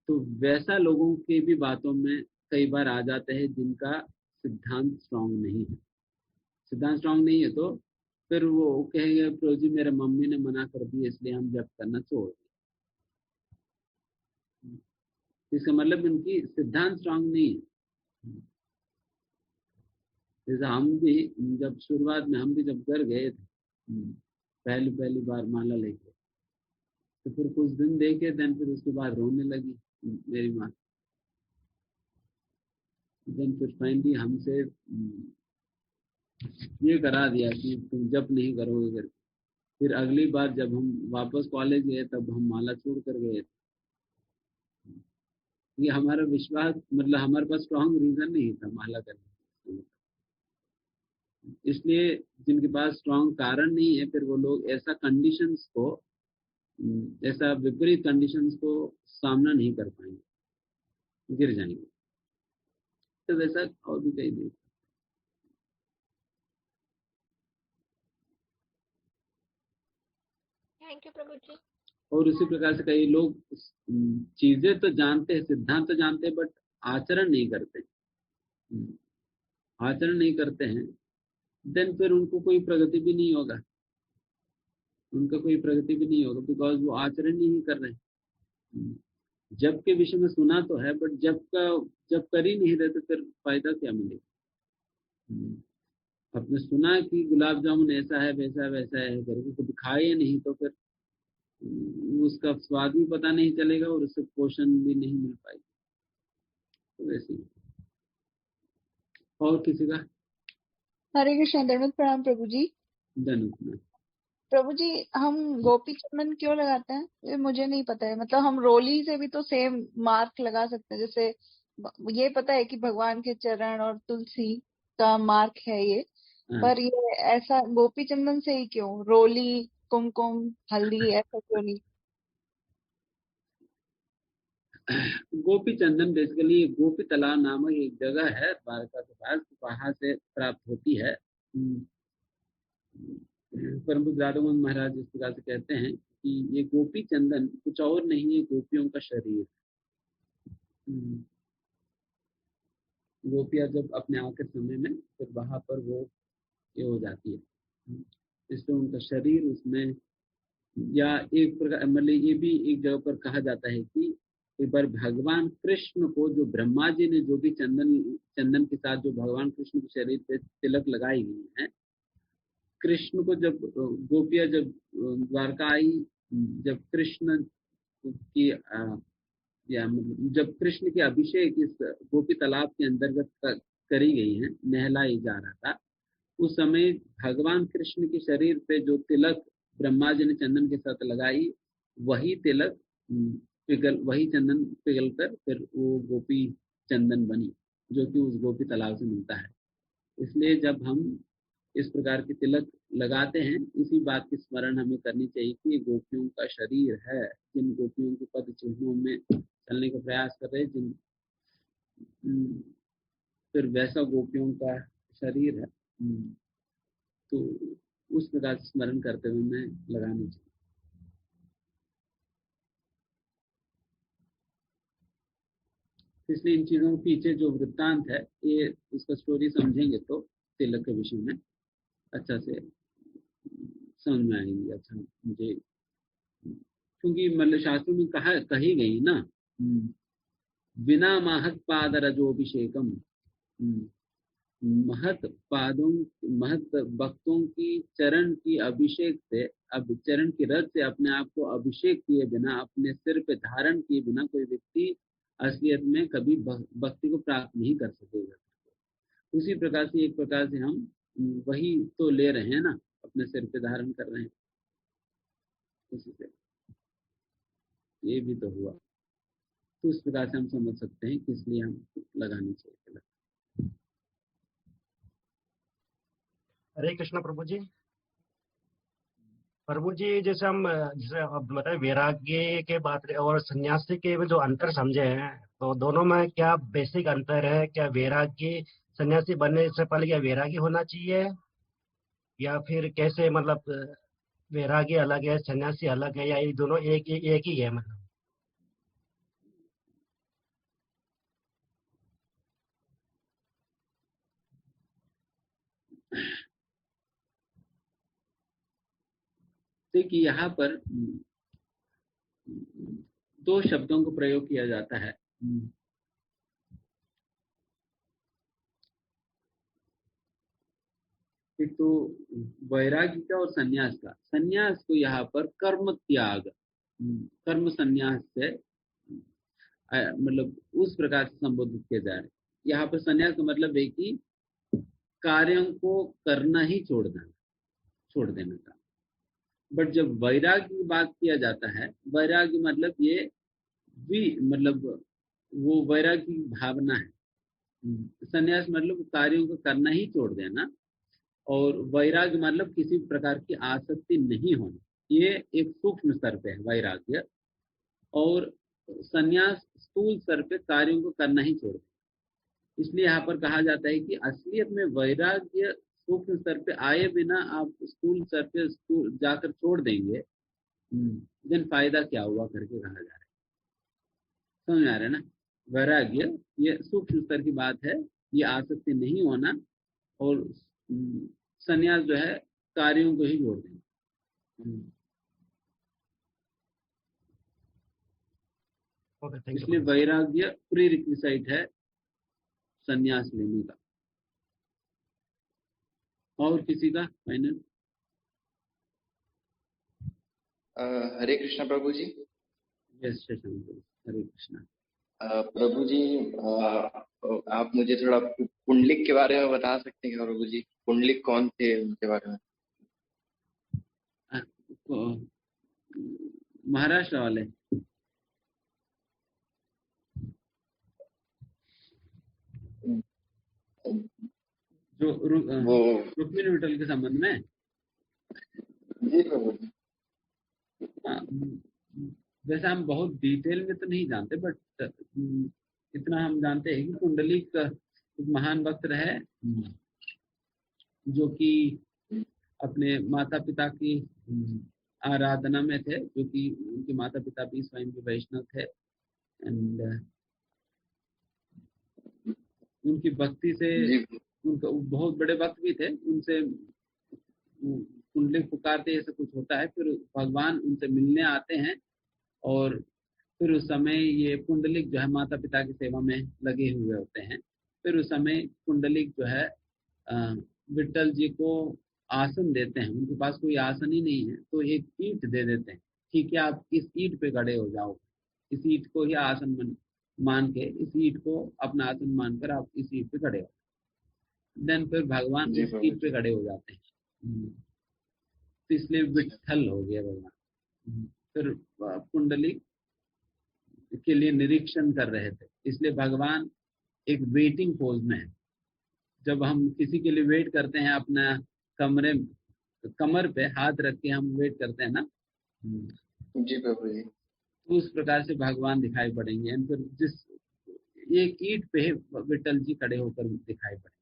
तो वैसा लोगों की भी बातों में कई बार आ जाते हैं जिनका सिद्धांत स्ट्रांग नहीं है। सिद्धांत स्ट्रांग नहीं है तो फिर वो कहेंगे प्रभु जी मेरे मम्मी ने मना कर दिया इसलिए हम जप करना छोड़ दिए। इसका मतलब उनकी सिद्धांत स्ट्रांग नहीं है। जैसे हम भी जब शुरुआत में हम भी जब घर गए थे पहली बार माला लेके, तो फिर कुछ दिन देखे, देन फिर उसके बाद रोने लगी मेरी माँ। देन फिर फाइनली हमसे ये करा दिया कि तुम जप नहीं करोगे करके। फिर अगली बार जब हम वापस कॉलेज गए तब हम माला छोड़ कर गए थे। ये हमारा विश्वास मतलब हमारे पास स्ट्रॉन्ग रीजन नहीं था माला करने। इसलिए जिनके पास स्ट्रॉन्ग कारण नहीं है फिर वो लोग ऐसा कंडीशंस को, ऐसा विपरीत कंडीशंस को सामना नहीं कर पाएंगे, गिर जाएंगे। तो वैसा और भी कई नहीं। थैंक यू प्रभु जी। और उसी प्रकार से कई लोग चीजें तो जानते हैं, सिद्धांत तो जानते हैं, बट आचरण नहीं करते। आचरण नहीं करते हैं देन फिर उनको कोई प्रगति भी नहीं होगा, उनका कोई प्रगति भी नहीं होगा, बिकॉज वो आचरण नहीं कर रहे। जब के विषय में सुना तो है बट जब कर ही नहीं रहे तो फिर फायदा क्या मिलेगा। आपने सुना कि गुलाब जामुन ऐसा है वैसा है वैसा है करके, कभी खाए नहीं तो फिर उसका स्वाद भी पता नहीं चलेगा और उससे पोषण भी नहीं मिल पाएगा। तो वैसे ही। और किसी का? हरे कृष्ण, दंडवत प्रणाम प्रभु जी। धन्यवाद। प्रभु जी, हम गोपी चंदन क्यों लगाते हैं ये मुझे नहीं पता है। मतलब हम रोली से भी तो सेम मार्क लगा सकते हैं, जैसे ये पता है कि भगवान के चरण और तुलसी का मार्क है ये, हाँ। पर ये ऐसा गोपी चंदन से ही क्यों? रोली, कुमकुम, हल्दी ऐसा क्यों नहीं? गोपी चंदन बेसिकली गोपी तालाब नामक एक जगह है द्वारका के पास, वहां से प्राप्त होती है। परम पूज्य राधामोहन महाराज इस प्रकार से कहते हैं कि ये गोपी चंदन कुछ और नहीं है, गोपियों का शरीर। गोपियां जब अपने आखिर समय में फिर वहां पर वो ये हो जाती है, इसलिए उनका शरीर उसमें, या एक प्रकार मतलब ये भी एक जगह पर कहा जाता है कि एक बार भगवान कृष्ण को जो ब्रह्मा जी ने जो भी चंदन के साथ जो भगवान कृष्ण के शरीर पे तिलक लगाई हुई है, कृष्ण को जब गोपियां जब द्वारका आई, जब कृष्ण की या जब कृष्ण के अभिषेक इस गोपी तालाब के अंतर्गत करी गई है, नहलाई जा रहा था, उस समय भगवान कृष्ण के शरीर पे जो तिलक ब्रह्मा जी ने चंदन के साथ लगाई, वही तिलक वही चंदन पिघल कर फिर वो गोपी चंदन बनी, जो कि उस गोपी तालाब से मिलता है। इसलिए जब हम इस प्रकार के तिलक लगाते हैं, इसी बात की स्मरण हमें करनी चाहिए कि ये गोपियों का शरीर है, जिन गोपियों के पद चिन्हों में चलने का प्रयास कर रहे, जिन फिर वैसा गोपियों का शरीर है। तो उस प्रकार से स्मरण करते हुए मैं लगानी चाहिए। इसलिए इन चीजों के पीछे जो वृत्तांत है, ये उसका स्टोरी समझेंगे तो तिलक के विषय में अच्छा से समझ में आएंगे। अच्छा, मुझे क्योंकि मतलब शास्त्रों में कही गई ना, बिना महत पाद रजोभिषेकम, महत पादों महत भक्तों की चरण की अभिषेक से, अब चरण की रज से अपने आप को अभिषेक किए बिना, अपने सिर पे धारण किए बिना कोई व्यक्ति असलियत में कभी भक्ति को प्राप्त नहीं कर सकेगा। उसी प्रकार से एक प्रकार से हम वही तो ले रहे हैं ना, अपने सिर पे धारण कर रहे हैं, उसी से ये भी तो हुआ। तो इस प्रकार से हम समझ सकते हैं कि इसलिए हम लगानी चाहिए। हरे कृष्ण प्रभु जी। प्रभु जी, जैसे हम जैसे अब मतलब वैराग्य के बात और सन्यासी के जो अंतर समझे हैं, तो दोनों में क्या बेसिक अंतर है? क्या वैराग्य सन्यासी बनने से पहले क्या वैराग्य होना चाहिए, या फिर कैसे? मतलब वैराग्य अलग है, सन्यासी अलग है, या ये दोनों एक ही है? मतलब देखिए यहाँ पर दो शब्दों को प्रयोग किया जाता है। एक तो वैराग्य का और सन्यास का। सन्यास को यहाँ पर कर्म त्याग, कर्म सन्यास से मतलब उस प्रकार से संबोधित किया जा रहा है। यहाँ पर सन्यास का मतलब है कि कार्यों को करना ही छोड़ देना का। बट जब वैराग्य की बात किया जाता है, वैराग्य मतलब ये भी मतलब वो वैराग्य की भावना है। सन्यास मतलब कार्यों को करना ही छोड़ देना, और वैराग्य मतलब किसी प्रकार की आसक्ति नहीं होना। ये एक सूक्ष्म स्तर पे है वैराग्य, और सन्यास स्थूल स्तर पे कार्यों को करना ही छोड़ देना। इसलिए यहाँ पर कहा जाता है कि असलियत में वैराग्य सूक्ष्म स्तर पे आए बिना आप स्थूल स्तर पे जाकर छोड़ देंगे, देन फायदा क्या हुआ करके कहा जा रहा है। समझ आ रहा है ना? वैराग्य ये सूक्ष्म स्तर की बात है, ये आसक्ति नहीं होना, और सन्यास जो है कार्यों को ही जोड़ देंगे। इसलिए वैराग्य प्री रिक्विसाइट है सन्यास लेने का। और किसी का फाइनल? हरे कृष्णा प्रभु जी। यस शशांक, हरे कृष्णा। प्रभु जी, आप मुझे थोड़ा पुंडलिक के बारे में बता सकते हैं क्या प्रभु जी? पुंडलिक कौन थे, उनके बारे में? महाराष्ट्र वाले जो वो रुक्मिणी विठल के संबंध में? जी प्रभु जी। हाँ, वैसे हम बहुत डिटेल में तो नहीं जानते, बट इतना हम जानते हैं कि पुंडलिक एक महान भक्त रहे, जो कि अपने माता पिता की आराधना में थे, जो कि उनके माता पिता भी स्वयं के वैष्णव थे। एंड उनकी भक्ति से उनका बहुत बड़े भक्त भी थे, उनसे पुंडलिक पुकारते ऐसा कुछ होता है, फिर भगवान उनसे मिलने आते हैं और फिर उस समय ये पुंडलिक जो है माता पिता की सेवा में लगे हुए होते हैं। फिर उस समय पुंडलिक जो है विठल जी को आसन देते हैं, उनके पास कोई आसन ही नहीं है तो एक ईंट दे देते हैं, ठीक है आप इस ईंट पे खड़े हो जाओ, इस ईंट को ही आसन मान के, इस ईंट को अपना आसन मानकर आप इस ईंट पे खड़े हो। देन फिर भगवान उस ईंट पे खड़े हो जाते हैं, तो इसलिए विठल हो गया भगवान। फिर पुंडलिक के लिए निरीक्षण कर रहे थे, इसलिए भगवान एक वेटिंग पोज में है। जब हम किसी के लिए वेट करते हैं, अपना कमर पे हाथ रख के हम वेट करते हैं ना, जी प्रभु जी। तो उस प्रकार से भगवान दिखाई पड़ेंगे। एंड फिर जिस एक ईंट पे विठल जी खड़े होकर दिखाई पड़ेंगे।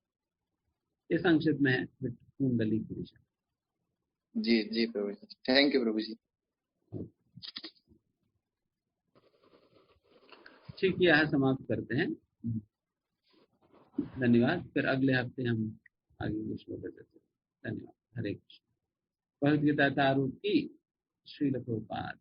ये संक्षिप्त में है पुंडलिक की विषय। जी जी प्रभु जी, थैंक यू प्रभु जी। ठीक है, यहाँ समाप्त करते हैं। धन्यवाद। फिर अगले हफ्ते हम आगे कुछ श्लोक करते हैं। धन्यवाद। हरे कृष्ण। भगवद गीता तारूप की श्रील प्रभुपाद।